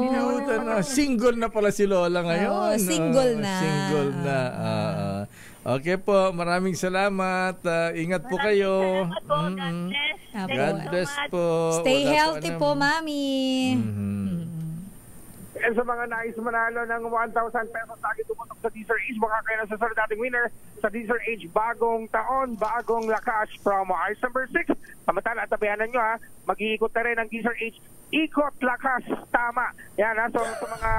[SPEAKER 2] Buta na. Single na pala si Lola ngayon.
[SPEAKER 6] Single na.
[SPEAKER 2] Single na. Okay po, maraming salamat. Ingat po kayo. God bless po.
[SPEAKER 6] Stay healthy po, Mami.
[SPEAKER 10] And sa mga nais manalo ng 1,000 pesos lagi tumutok sa Deezer Age, baka kayo na sa dating winner sa Deezer Age bagong taon, bagong lakas promo. Ayos number 6, samantala at tabayanan nyo mag-iikot na rin ang Deezer Age ikot lakas tama. Yan so sa mga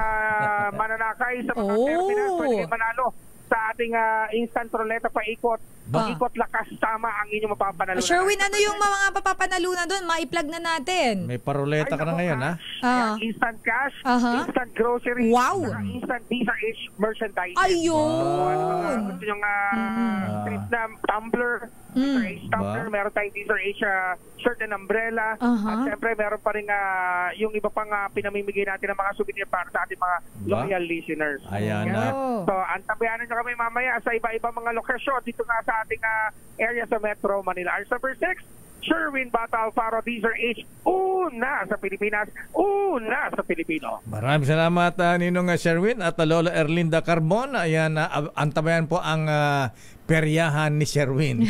[SPEAKER 10] mananakay, sa mga terminal, pwede kayo manalo sa ating instant roulette paikot. Ikot lakas tama ang inyong mapapanalunan.
[SPEAKER 6] Sherwin, ano yung mga papapanalunan doon? Ma-plug na natin.
[SPEAKER 2] May paruleta ka na ngayon,
[SPEAKER 10] Instant cash, instant grocery, instant Deezer Age merchandise.
[SPEAKER 6] Ayun!
[SPEAKER 10] Gusto nyo trip na tumbler, Deezer Age tumbler, meron tayong Deezer Age shirt and umbrella. At syempre, meron pa rin yung iba pang pinamimigay natin ng mga souvenir para sa ating mga loyal listeners.
[SPEAKER 2] Ayan na.
[SPEAKER 10] So, antabayanan nyo kami mamaya sa iba-iba mga lokasyon dito nga sa ating area sa Metro Manila. Ayos number 6, Sherwin Bata Alfaro, Deezer Age, una sa Pilipinas, una sa Pilipino.
[SPEAKER 2] Maraming salamat Ninong Sherwin at Lola Erlinda Carbon. Ayan, antabayan po ang peryahan ni Sherwin.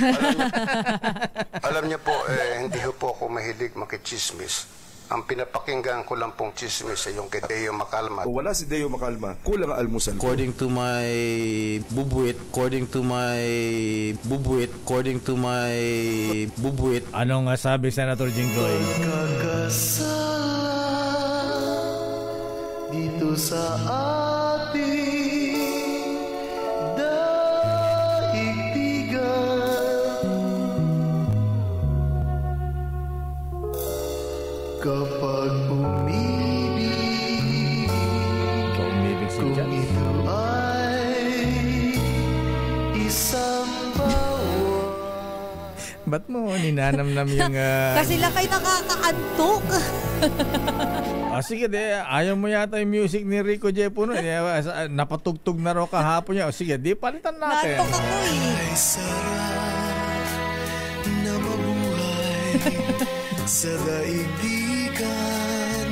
[SPEAKER 7] Alam niyo po, hindi po ako mahilig makichismis. Ang pinapakinggan ko lang pong chismis ay yung kay Deo Macalma.
[SPEAKER 8] Wala si Deo Macalma. Kulang ang almusal ko.
[SPEAKER 4] According to my bubuit.
[SPEAKER 2] Anong sabi Senator Jinggoy?
[SPEAKER 14] Kakasala dito sa ating daigdigan. Kapag umibig, kung ito ay isang bawa.
[SPEAKER 2] Ba't mo ninanamnam yung...
[SPEAKER 6] Kasi lang kayo nakakaantok.
[SPEAKER 2] Sige, ayaw mo yata yung music ni Rico J. Puno. Napatugtog na raw kahapon niya. Sige, palitan natin.
[SPEAKER 6] Naantok ako
[SPEAKER 14] Ay sarap na mabuhay sa daigdigan,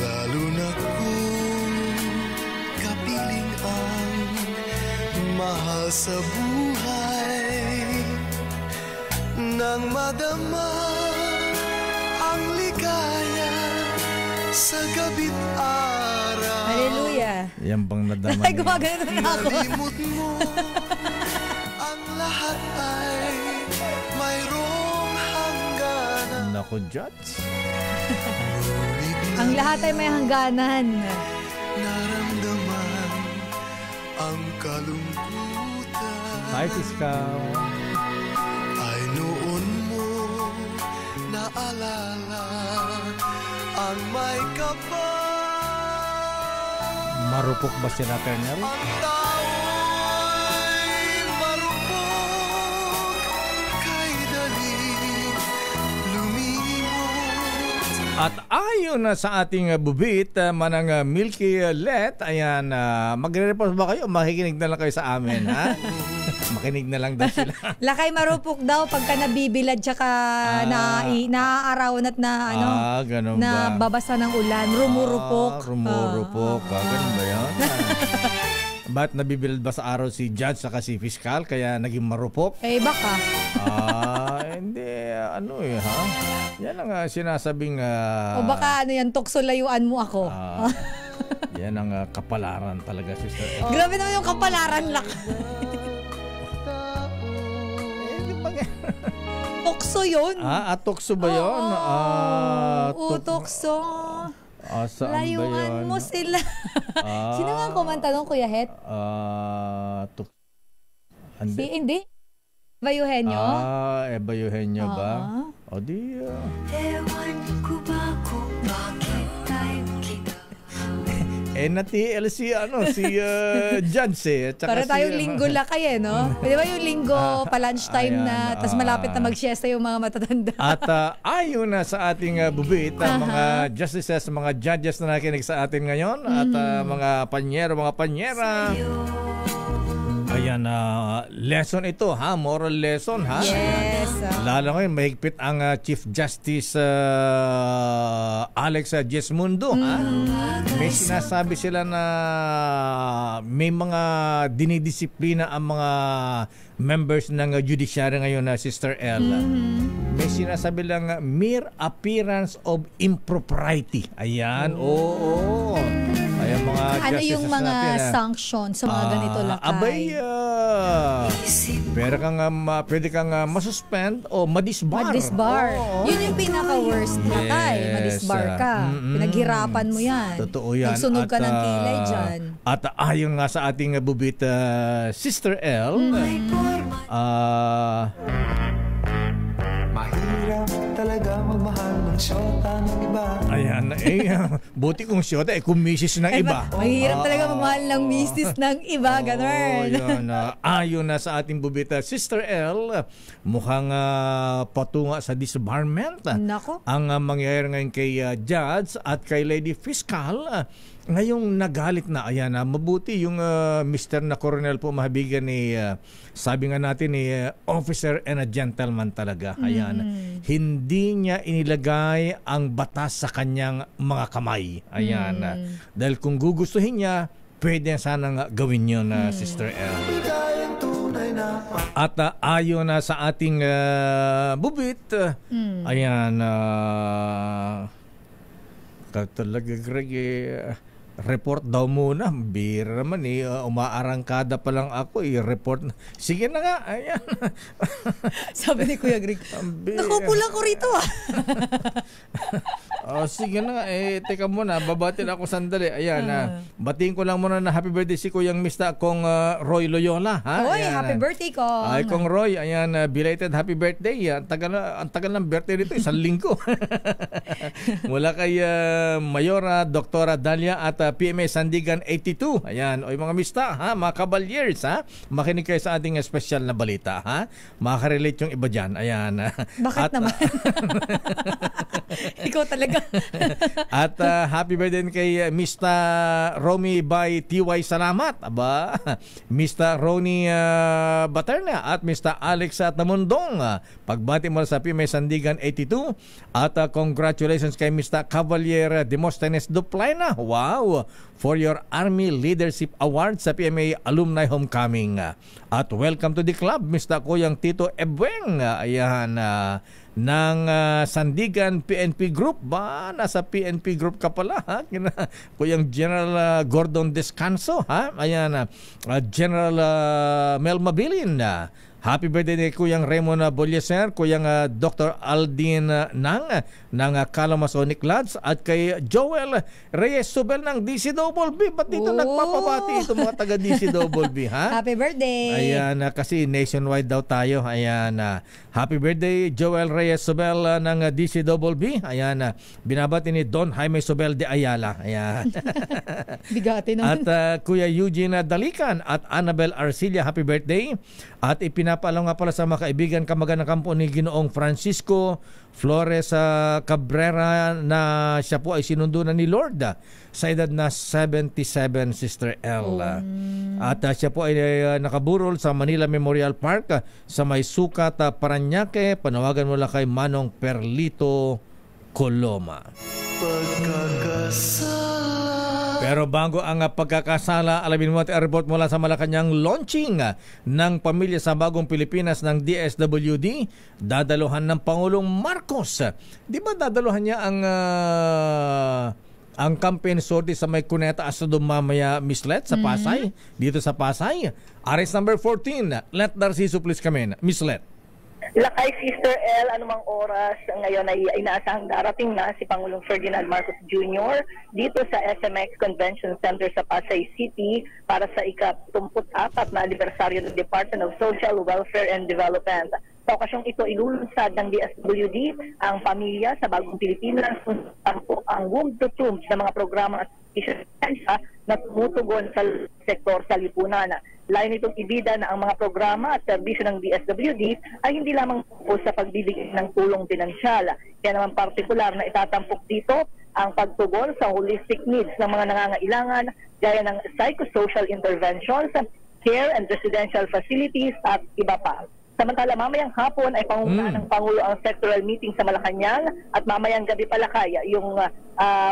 [SPEAKER 14] lalo na kung kapiling ang mahal sa buhay. Nang madama ang ligaya sa gabi't araw.
[SPEAKER 6] Hallelujah.
[SPEAKER 2] Yan bang nadama
[SPEAKER 6] Ay, gumagano na ako.
[SPEAKER 14] Nalimot mo ang lahat ay mayroong hangganan.
[SPEAKER 2] Naku, Judge.
[SPEAKER 6] Ang lahat ay may hangganan.
[SPEAKER 14] Naramdaman ang kalungkutan.
[SPEAKER 2] Hi, Fiskaw.
[SPEAKER 14] Ay noon mo naalala ang may kapal.
[SPEAKER 2] Marupok ba sila, Colonel?
[SPEAKER 14] Ang tao'y marupok kay daling lumimot.
[SPEAKER 2] At ayon na sa ating bubit, manang Milky Let, ayan, magre-report ba kayo? Makikinig na lang kayo sa amin, ha? Makinig na lang daw sila.
[SPEAKER 6] Lakay marupok daw pagka nabibilad tsaka naaarawan at
[SPEAKER 2] ganun
[SPEAKER 6] na
[SPEAKER 2] ba?
[SPEAKER 6] babasa ng ulan, rumurupok.
[SPEAKER 2] Rumurupok. Ganun ba yan? Ba't nabibilad ba sa araw si Judge saka si Fiskal kaya naging marupok?
[SPEAKER 6] Baka.
[SPEAKER 2] Hindi, ha? Yan ang sinasabing...
[SPEAKER 6] o baka yan, tukso layuan mo ako.
[SPEAKER 2] Yan ang kapalaran talaga, sister.
[SPEAKER 6] Grabe naman yung kapalaran, Tukso yun.
[SPEAKER 2] Tukso ba yun?
[SPEAKER 6] Tukso.
[SPEAKER 2] Saan
[SPEAKER 6] layuan
[SPEAKER 2] ba yun?
[SPEAKER 6] mo sila. Sino nga kumanta nung Kuya Het? Hindi. Eva Eugenio?
[SPEAKER 2] Eva Eugenio ba? O di...
[SPEAKER 14] Ewan ko ba kung bakit tayo kita.
[SPEAKER 2] Na-TL si Janse.
[SPEAKER 6] Para tayong linggo lakay no? Di ba yung linggo pa lunchtime na, tapos malapit na mag-siesta yung mga matatanda.
[SPEAKER 2] At ayon na sa ating bubit, mga justices, mga judges na nakinig sa atin ngayon, at mga panyero, mga panyera. Ayan, lesson ito, moral lesson,
[SPEAKER 6] Yes.
[SPEAKER 2] Lalo ngayon, mahigpit ang Chief Justice Alex Jesmundo, May sinasabi sila na may mga dinidisiplina ang mga members ng judiciary ngayon na Sister L. May sinasabi lang mere appearance of impropriety. Ayan, oo. Ayan, mga
[SPEAKER 6] ano yung mga sanction sa mga ganito lakay?
[SPEAKER 2] Pwede kang masuspend o madisbar.
[SPEAKER 6] Yun yung pinaka-worst lakay. Madisbar ka. Pinaghirapan mo yan.
[SPEAKER 2] Totoo yan.
[SPEAKER 6] Pagsunog ka ng kilay dyan.
[SPEAKER 2] At ayon nga sa ating bubit, Sister L,
[SPEAKER 14] mahirap talaga magmahal ng syota ng iba.
[SPEAKER 2] Ayan, buti kong syota, kung misis ng iba.
[SPEAKER 6] Mahirap talaga magmahal ng misis ng iba, ganun.
[SPEAKER 2] Ayon na sa ating bubita, Sister L, mukhang patunga sa disbarment.
[SPEAKER 6] Nako.
[SPEAKER 2] Ang mangyayari ngayon kay Judge at kay Lady Fiscal. Ngayong nagalit na, mabuti yung Mr. na Coronel po, mahabigan ni, sabi nga natin ni officer and a gentleman talaga. Ayan, hindi niya inilagay ang batas sa kanyang mga kamay. Ayan, dahil kung gugustuhin niya, pwede sanang gawin yun, Sister L. At ayon na sa ating bubit, ayan, talaga Greg, report daw muna. Bira naman umaarangkada pa lang ako report na. Sige na nga, ayan.
[SPEAKER 6] Sabi ni Kuya Greg, nakupo lang ko rito
[SPEAKER 2] sige na nga, teka muna, babatin ako sandali. Ayan, batiin ko lang muna na happy birthday si Kuyang Mr. Kong Roy Loyola.
[SPEAKER 6] Happy birthday Kong.
[SPEAKER 2] Kong Roy, ayan, belated happy birthday. Ang tagal ng birthday nito, 1 linggo. Mula kay Mayora, Doktora Dalia at PMA Sandigan 82. Ayan, mga mista, mga kabalyers, makinig kayo sa ating special na balita, Makakarelate yung iba dyan. Ayan.
[SPEAKER 6] Bakit naman? Ikaw talaga.
[SPEAKER 2] At happy birthday kay Mr. Romy by TY Salamat. Mr. Ronnie Baterna at Mr. Alex Tamundong. Pagbati mo sa PMA Sandigan 82. At congratulations kay Mr. Cavalier Demosthenes Duplina. Wow! For your Army Leadership Award sa PMA Alumni Homecoming. At welcome to the club, Mr. Kuyang Tito Ebweng. Ayan, ng Sandigan PNP Group. Nasa PNP Group ka pala, Kuyang General Gordon Descanso, Ayan, General Mel Mabilin. Happy birthday Kuyang Raymond Bolieser, Kuyang Dr. Aldin Nang ng Kalamasonic Lads, at kay Joel Reyes Subel ng DCWB. Ba't dito nagpapabati itong mga taga DCWB,
[SPEAKER 6] Happy birthday!
[SPEAKER 2] Ayan, kasi nationwide daw tayo. Ayan, happy birthday Joel Reyes Subel ng DCWB. Ayan, binabati ni Don Jaime Subel de Ayala. Ayan.
[SPEAKER 6] Bigati naman.
[SPEAKER 2] At Kuya Eugene Dalican at Annabel Arcilia, happy birthday. At pinapaalam nga pala sa mga kaibigan kamag-anak kampo ni Ginoong Francisco Flores Cabrera na siya po ay sinundo na ni Lord sa edad na 77, Sister L. At siya po ay nakaburol sa Manila Memorial Park sa may Sukat, Parañaque. Panawagan mo lang kay Manong Perlito Coloma. Pero bago ang pagkakasala, alamin mo at report mula sa Malacanang, launching ng Pamilya sa Bagong Pilipinas ng DSWD, dadaluhan ng Pangulong Marcos. Di ba dadaluhan niya ang campaign sortie sa may Cuneta Astrodome mamaya, Miss Let, sa Pasay? Dito sa Pasay. Arrest number 14. Let Narciso please come in. Miss Let.
[SPEAKER 15] Lakay Sister L, anumang oras ngayon ay inaasahang darating na si Pangulong Ferdinand Marcos Jr. dito sa SMX Convention Center sa Pasay City para sa ika-34 na anibersaryo ng Department of Social Welfare and Development. Sa okasyong ito, ilulunsad ng DSWD ang pamilya sa Bagong Pilipinas kung ang womb to tomb sa mga programa at na tumutugon sa sektor sa lipunan. Layo nitong ibida na ang mga programa at serbisyo ng DSWD ay hindi lamang po sa pagbibigay ng tulong pinansyal. Kaya naman partikular na itatampok dito ang pagtugon sa holistic needs ng mga nangangailangan gaya ng psychosocial interventions, care and residential facilities at iba pa. Samantala, mamayang hapon ay pangungunahan ng Pangulo ang sectoral meeting sa Malacanang at mamayang gabi pala kaya yung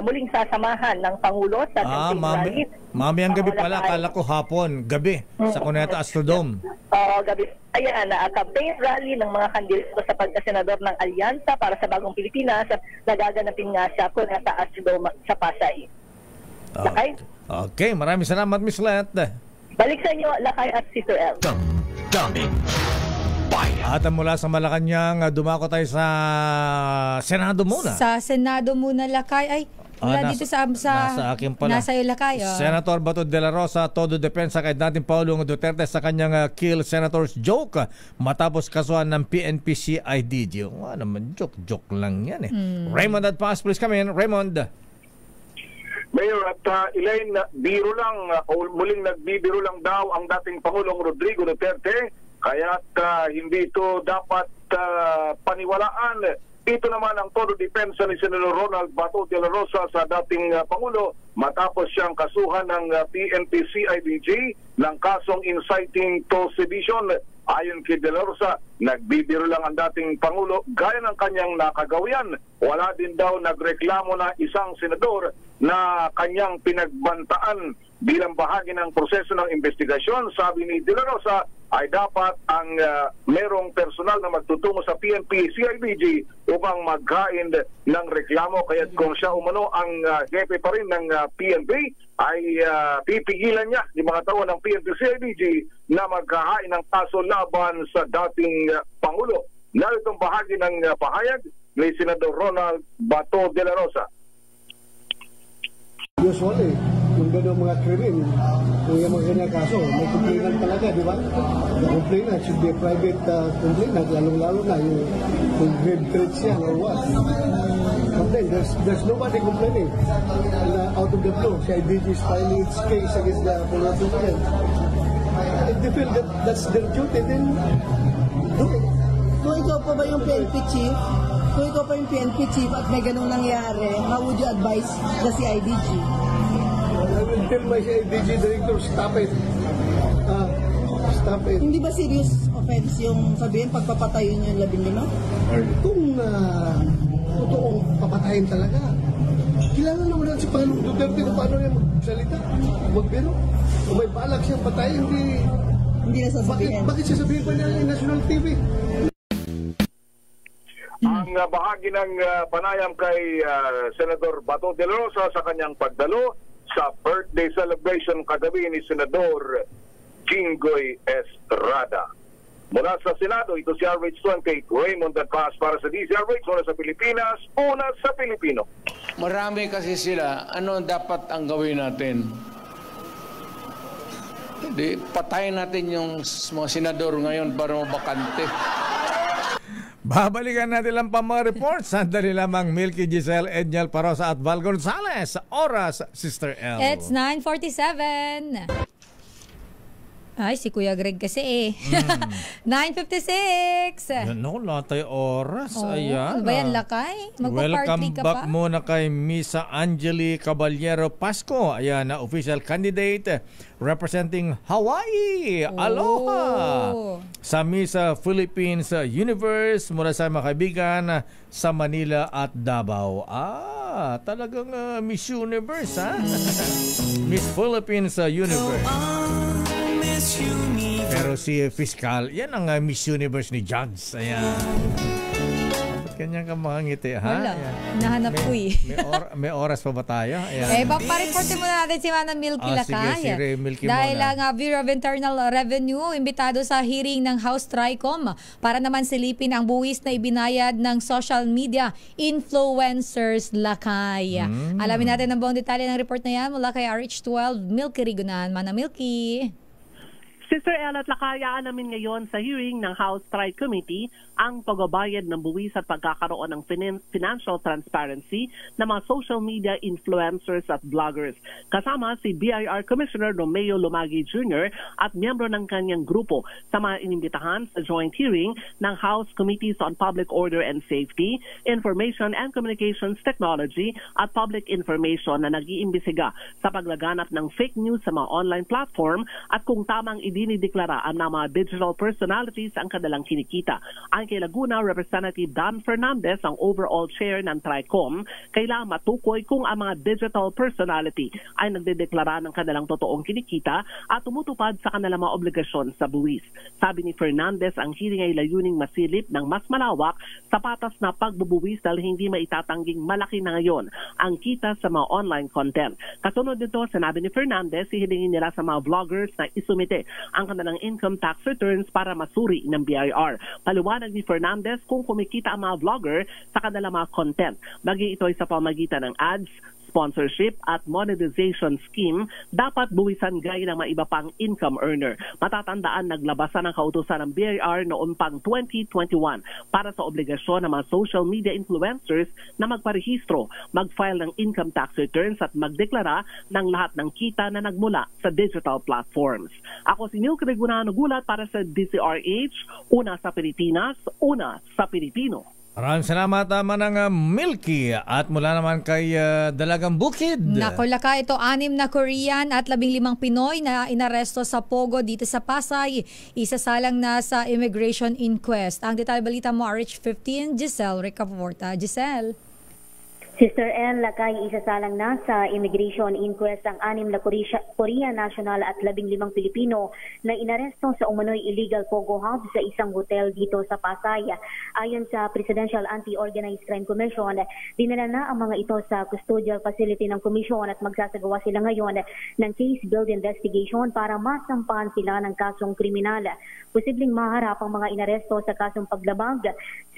[SPEAKER 15] muling sasamahan ng Pangulo sa rally.
[SPEAKER 2] Mamayang gabi pala, akala ko hapon, gabi sa Cuneta Astrodome.
[SPEAKER 15] Gabi. Ayan, campaign rally ng mga kandidato sa pagkasenador ng Alyansa para sa Bagong Pilipinas na gaganapin nga sa Cuneta Astrodome sa Pasay. Lakay?
[SPEAKER 2] Okay, maraming salamat, Miss Let.
[SPEAKER 15] Balik sa inyo, Lakay at Sister L.
[SPEAKER 1] Daming
[SPEAKER 2] At mula sa Malacanang, dumako tayo sa Senado muna.
[SPEAKER 6] Sa Senado muna, Lakay. Ay, wala dito sa
[SPEAKER 2] nasa akin pala.
[SPEAKER 6] Nasa iyo, Lakay.
[SPEAKER 2] Senator Bato de la Rosa, todo depensa kay dating Pangulong Duterte sa kanyang kill senator's joke matapos kasuhan ng PNP-CIDG. Naman, joke lang yan eh. Raymond Adpas, please come in. Raymond.
[SPEAKER 16] Mayor, at Elaine, biro lang, muling nagbibiro lang daw ang dating Pangulong Rodrigo Duterte, kaya't hindi ito dapat paniwalaan. Ito naman ang todo depensa ni Senador Ronald Bato de la Rosa sa dating Pangulo matapos siyang kasuhan ng PNP-CIDG ng kasong inciting to sedition. Ayon kay de la Rosa, nagbibiro lang ang dating Pangulo gaya ng kanyang nakagawian. Wala din daw nagreklamo na isang senador na kanyang pinagbantaan bilang bahagi ng proseso ng investigasyon. Sabi ni de la Rosa ay dapat ang merong personal na magtutungo sa PNP-CIDG upang maghain ng reklamo. Kaya kung siya umano ang hepe pa rin ng PNP, ay pipigilan niya yung mga tao ng PNP-CIDG na maghahain ng kaso laban sa dating Pangulo. Narito ang bahagi ng pahayag ni Senador Ronald Bato de la Rosa.
[SPEAKER 17] Usually, kung gano'ng mga krimen, kung yung mga ganyan kaso, may complainant talaga, di ba? The complainant should be a private complainant, lalong-lalo na yung grave threats yan or what. But then, there's nobody complaining. Out of the blue, CIDG is filing its case against the Pangulong. If they feel that that's their duty, then do it.
[SPEAKER 18] Kung ikaw pa ba yung PNP chief, kung ikaw pa yung PNP chief at may ganung nangyari, how would you advise the CIDG?
[SPEAKER 17] I will tell my CIDG director, stop it. Stop it.
[SPEAKER 18] Hindi ba serious offense yung sabihin pagpapatayin yung 15?
[SPEAKER 17] Kung totoong papatayin talaga. Kilala naman natin si Pangulong Duterte kung paano niya magsalita, magbiro. Kung may balak siyang patayin,
[SPEAKER 18] hindi na sasabihin.
[SPEAKER 17] Bakit sasabihin pa niya yung national TV?
[SPEAKER 16] Ang bahagi ng panayam kay Senador Bato de la Rosa sa kanyang pagdalo sa birthday celebration kagabi ni Senador Jinggoy Estrada. Mula sa Senado, ito si RH28, Raymond Adpas para sa DZRH, una sa Pilipinas, una sa Pilipino.
[SPEAKER 19] Marami kasi sila. Ano dapat ang gawin natin? Hindi, patayin natin yung mga senador ngayon para mabakante.
[SPEAKER 2] Babalikan natin lang pa mga reports. Sandali lamang, Milky Giselle, Edniel Parosa at Val Gonzales. Oras, Sister L.
[SPEAKER 6] It's 9:47. Ay, si Kuya Greg kasi 9:56.
[SPEAKER 2] Ano, lahat tayo oras. Ayan.
[SPEAKER 6] Ano ba yan, Lakay?
[SPEAKER 2] Welcome
[SPEAKER 6] ka
[SPEAKER 2] back
[SPEAKER 6] pa?
[SPEAKER 2] muna kay Misa Angeli Caballero Pasco. Ayan, na official candidate representing Hawaii. Aloha! Sa Misa Philippines Universe mula sa mga kaibigan sa Manila at Davao. Talagang Miss Universe, ha? Miss Philippines Universe. Pero si Fiscal, yan ang Miss Universe ni Jugs. Ayan. kanyang ka mga ngiti, ha?
[SPEAKER 6] Wala. Nahanap ko eh.
[SPEAKER 2] May oras pa ba tayo?
[SPEAKER 6] Ayan. Papareportin muna natin si Manang Milky Lakay.
[SPEAKER 2] Sige, si Milky
[SPEAKER 6] dahil
[SPEAKER 2] muna.
[SPEAKER 6] ang Bureau of Internal Revenue, imbitado sa hearing ng House Tricom para naman silipin ang buwis na ibinayad ng social media influencers Lakay. Alamin natin ang buong detalye ng report na yan mula kay RH12 Milky Rigunan. Manang Milky.
[SPEAKER 20] Sister El at lakayaan namin ngayon sa hearing ng House Tri Committee ang pagbabayad ng buwis at pagkakaroon ng financial transparency ng mga social media influencers at bloggers. Kasama si BIR Commissioner Romeo Lumagi Jr. at miyembro ng kanyang grupo sa mga inimbitahan sa joint hearing ng House Committees on Public Order and Safety, Information and Communications Technology at Public Information na nag-iimbestiga sa paglaganap ng fake news sa mga online platform at kung tamang idinideklara ang mga digital personalities ang kanilang kinikita. Ang kay Laguna Representative Dan Fernandez, ang overall chair ng TRICOM, kailangan matukoy kung ang mga digital personality ay nagdedeklara ng kanilang totoong kinikita at tumutupad sa kanilang mga obligasyon sa buwis. Sabi ni Fernandez, ang hearing ay layuning masilip ng mas malawak sa patas na pagbubuwis dahil hindi maitatanging malaki na ngayon ang kita sa mga online content. Kasunod nito, sinabi ni Fernandez, hihilingin nila sa mga vloggers na isumite ang kanilang income tax returns para masuri ng BIR. Paliwanag ni Fernandez kung kumikita ang mga vlogger sa kanilang mga content. Maging ito ay sa pamagitan ng ads, sponsorship at monetization scheme, dapat buwisan gaya ng mga iba pang income earner. Matatandaan, naglabasan ang kautusan ng BIR noong pang 2021 para sa obligasyon ng mga social media influencers na magparehistro, mag-file ng income tax returns at magdeklara ng lahat ng kita na nagmula sa digital platforms. Ako si Milky Rigunan, nagulat para sa DCRH, una sa Pilipinas, una sa Pilipino.
[SPEAKER 2] Maraming salamat Manang Milky at mula naman kay Dalagang Bukid.
[SPEAKER 6] Nako Lakay, ito 6 na Korean at 15 Pinoy na inaresto sa Pogo dito sa Pasay. Isasalang na sa immigration inquest. Ang detalye balita mo RH15, Giselle Ricaporta. Giselle.
[SPEAKER 21] Sister L, Lakay, isasalang na sa immigration inquest ang 6 na Korean national at 15 Pilipino na inaresto sa umano'y illegal pogo hub sa isang hotel dito sa Pasay. Ayon sa Presidential Anti-Organized Crime Commission, dinala na ang mga ito sa custodial facility ng komisyon at magsasagawa sila ngayon ng case-build investigation para masampahan sila ng kasong kriminal. Posibleng maharap ang mga inaresto sa kasong paglabag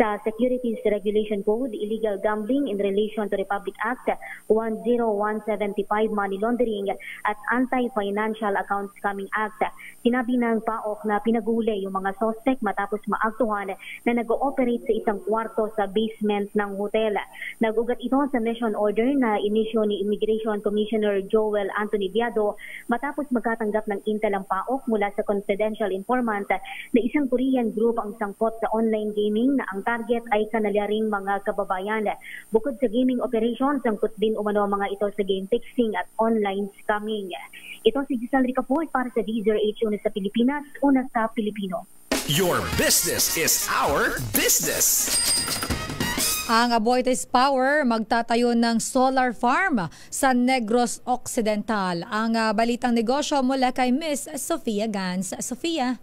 [SPEAKER 21] sa Securities Regulation Code, illegal gambling in relation to Republic Act 10175 Money Laundering at Anti-Financial Account Scamming Act. Sinabi ng PAOK na pinaguli yung mga suspect matapos maaktuhan na nag-ooperate sa isang kwarto sa basement ng hotel. Nagugat ito sa mission order na inisyo ni Immigration Commissioner Joel Anthony Biado matapos magkatanggap ng intel ang PAOK mula sa confidential informant na isang Korean group ang sangkot sa online gaming na ang target ay kanalaring mga kababayan. Bukod sa gaming operations, sangkot din umano ang mga ito sa game fixing at online scamming. Ito si Giselle Ricaport para sa DZRH, una sa Pilipinas, una sa Pilipino.
[SPEAKER 22] Your business is our business.
[SPEAKER 6] Ang Aboitiz Power magtatayo ng solar farm sa Negros Occidental. Ang balitang negosyo mula kay Miss Sofia Gans. Sofia.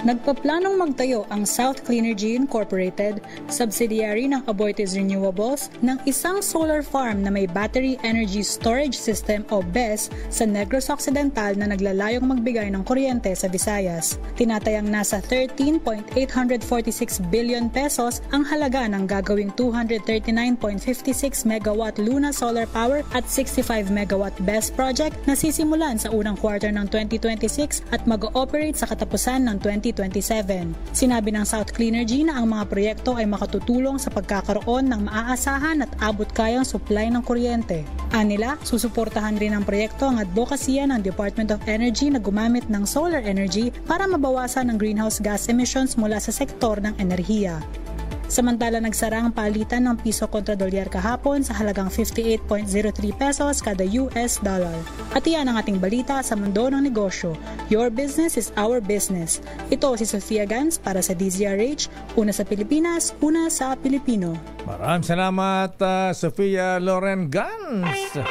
[SPEAKER 23] Nagpaplanong magtayo ang South Cleanergy Incorporated, subsidiary ng Aboitiz Renewables, ng isang solar farm na may Battery Energy Storage System o BESS sa Negros Occidental na naglalayong magbigay ng kuryente sa Visayas. Tinatayang nasa 13.846 billion pesos ang halaga ng gagawing 239.56 megawatt Luna Solar Power at 65 megawatt BESS project na sisimulan sa unang quarter ng 2026 at mag-ooperate sa katapusan ng 2027. Sinabi ng South Cleanergy na ang mga proyekto ay makatutulong sa pagkakaroon ng maaasahan at abot-kayang supply ng kuryente. Anila, susuportahan rin ng proyekto ang advokasya ng Department of Energy na gumamit ng solar energy para mabawasan ang greenhouse gas emissions mula sa sektor ng enerhiya. Samantala, nagsara ang palitan ng piso kontra dolyar kahapon sa halagang 58.03 pesos kada US dollar. At iyan ang ating balita sa mundo ng negosyo. Your business is our business. Ito si Sofia Gans para sa DZRH, una sa Pilipinas, una sa Pilipino.
[SPEAKER 2] Maraming salamat, Sofia Loren Gans.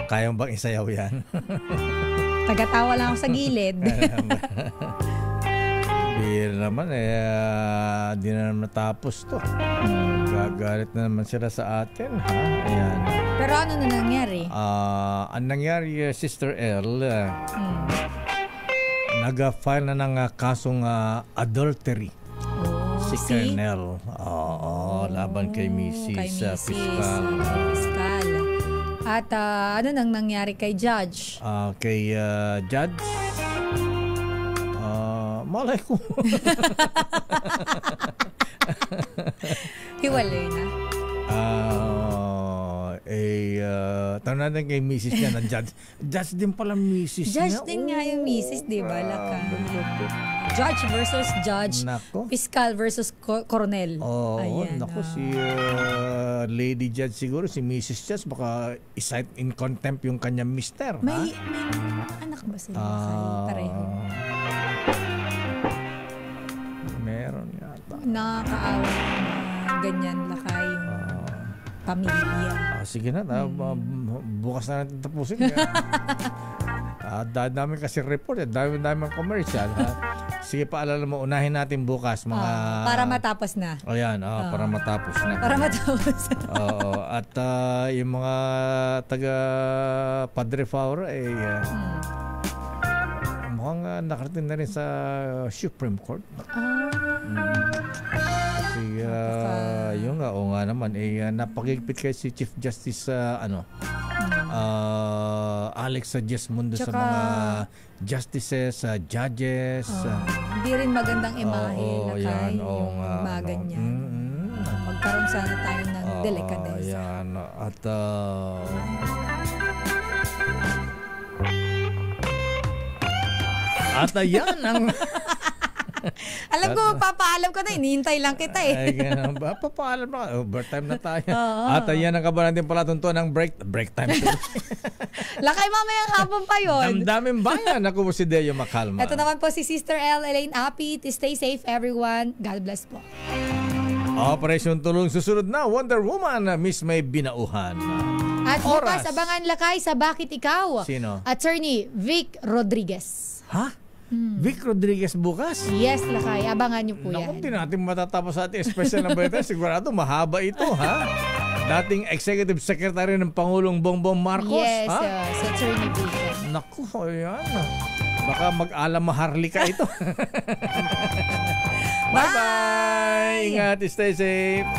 [SPEAKER 2] Kaya mo bang isayaw yan?
[SPEAKER 6] Tagatawa lang ako sa gilid.
[SPEAKER 2] Bihira naman di na naman natapos to. Gagalit na naman sila sa atin, ha? Ayan.
[SPEAKER 6] Pero ano na nangyari?
[SPEAKER 2] Ang nangyari, Sister L, nag-file na ng kasong adultery. Si Colonel. Laban kay Mrs. Fiscal.
[SPEAKER 6] At ano nang nangyari kay Judge?
[SPEAKER 2] Kay Judge? Malay ko.
[SPEAKER 6] Hiwalay na.
[SPEAKER 2] Tanong natin kay Mrs. niya ng Judge. Judge din pala Mrs. niya.
[SPEAKER 6] Judge din nga yung Mrs. Di ba? Judge versus Judge.
[SPEAKER 2] Nako.
[SPEAKER 6] Fiscal versus Coronel.
[SPEAKER 2] Naku, si Lady Judge siguro, si Mrs. Judge, baka isight in contempt yung kanyang mister.
[SPEAKER 6] May anak ba sila? Pareho.
[SPEAKER 2] Meron yata.
[SPEAKER 6] Nakakaawa ganyan lakay yung pamilya.
[SPEAKER 2] Sige na, bukas na natin tapusin. Dami kasi report, dami commercial. Sige, paalala mo, unahin natin bukas mga...
[SPEAKER 6] para matapos na.
[SPEAKER 2] Ayan, para matapos na.
[SPEAKER 6] Para matapos.
[SPEAKER 2] At yung mga taga Padre Faura mukhang nakarating na rin sa Supreme Court. Yung nga naman napagigpit kay si Chief Justice Alex Sajesmundo sa mga justices, judges.
[SPEAKER 6] Hindi rin magandang imahe na yung maganyan. Magkaroon sana tayo ng delikadesa.
[SPEAKER 2] Ayan. At ayan ang...
[SPEAKER 6] Alam ko, papaalam ko na, hinihintay lang kita
[SPEAKER 2] Ay, ganun ba? Papaalam na. Overtime na tayo. At ayan ang kabalan din pala tuntuan ng break time.
[SPEAKER 6] Lakay mamayang hapon pa yun.
[SPEAKER 2] Damdaming bayan. Ako po si Deo Macalma.
[SPEAKER 6] Ito naman po si Sister L. Elaine Api. Stay safe everyone. God bless po.
[SPEAKER 2] Operation Tulong susunod na. Wonder Woman, Miss May Binauhan.
[SPEAKER 6] At bukas, abangan lakay sa Bakit Ikaw?
[SPEAKER 2] Sino?
[SPEAKER 6] Attorney Vic Rodriguez.
[SPEAKER 2] Ha? Vic Rodriguez bukas?
[SPEAKER 6] Yes, lakay. Abangan niyo po yan.
[SPEAKER 2] Hindi natin matatapos sa ating special na balita. Sigurado mahaba ito, ha? Dating Executive Secretary ng Pangulong Bongbong Marcos.
[SPEAKER 6] Yes,
[SPEAKER 2] ha?
[SPEAKER 6] sa Attorney Vic.
[SPEAKER 2] Naku, ayan. Baka mag-alam maharlika ito. Bye-bye! Ingat, stay safe.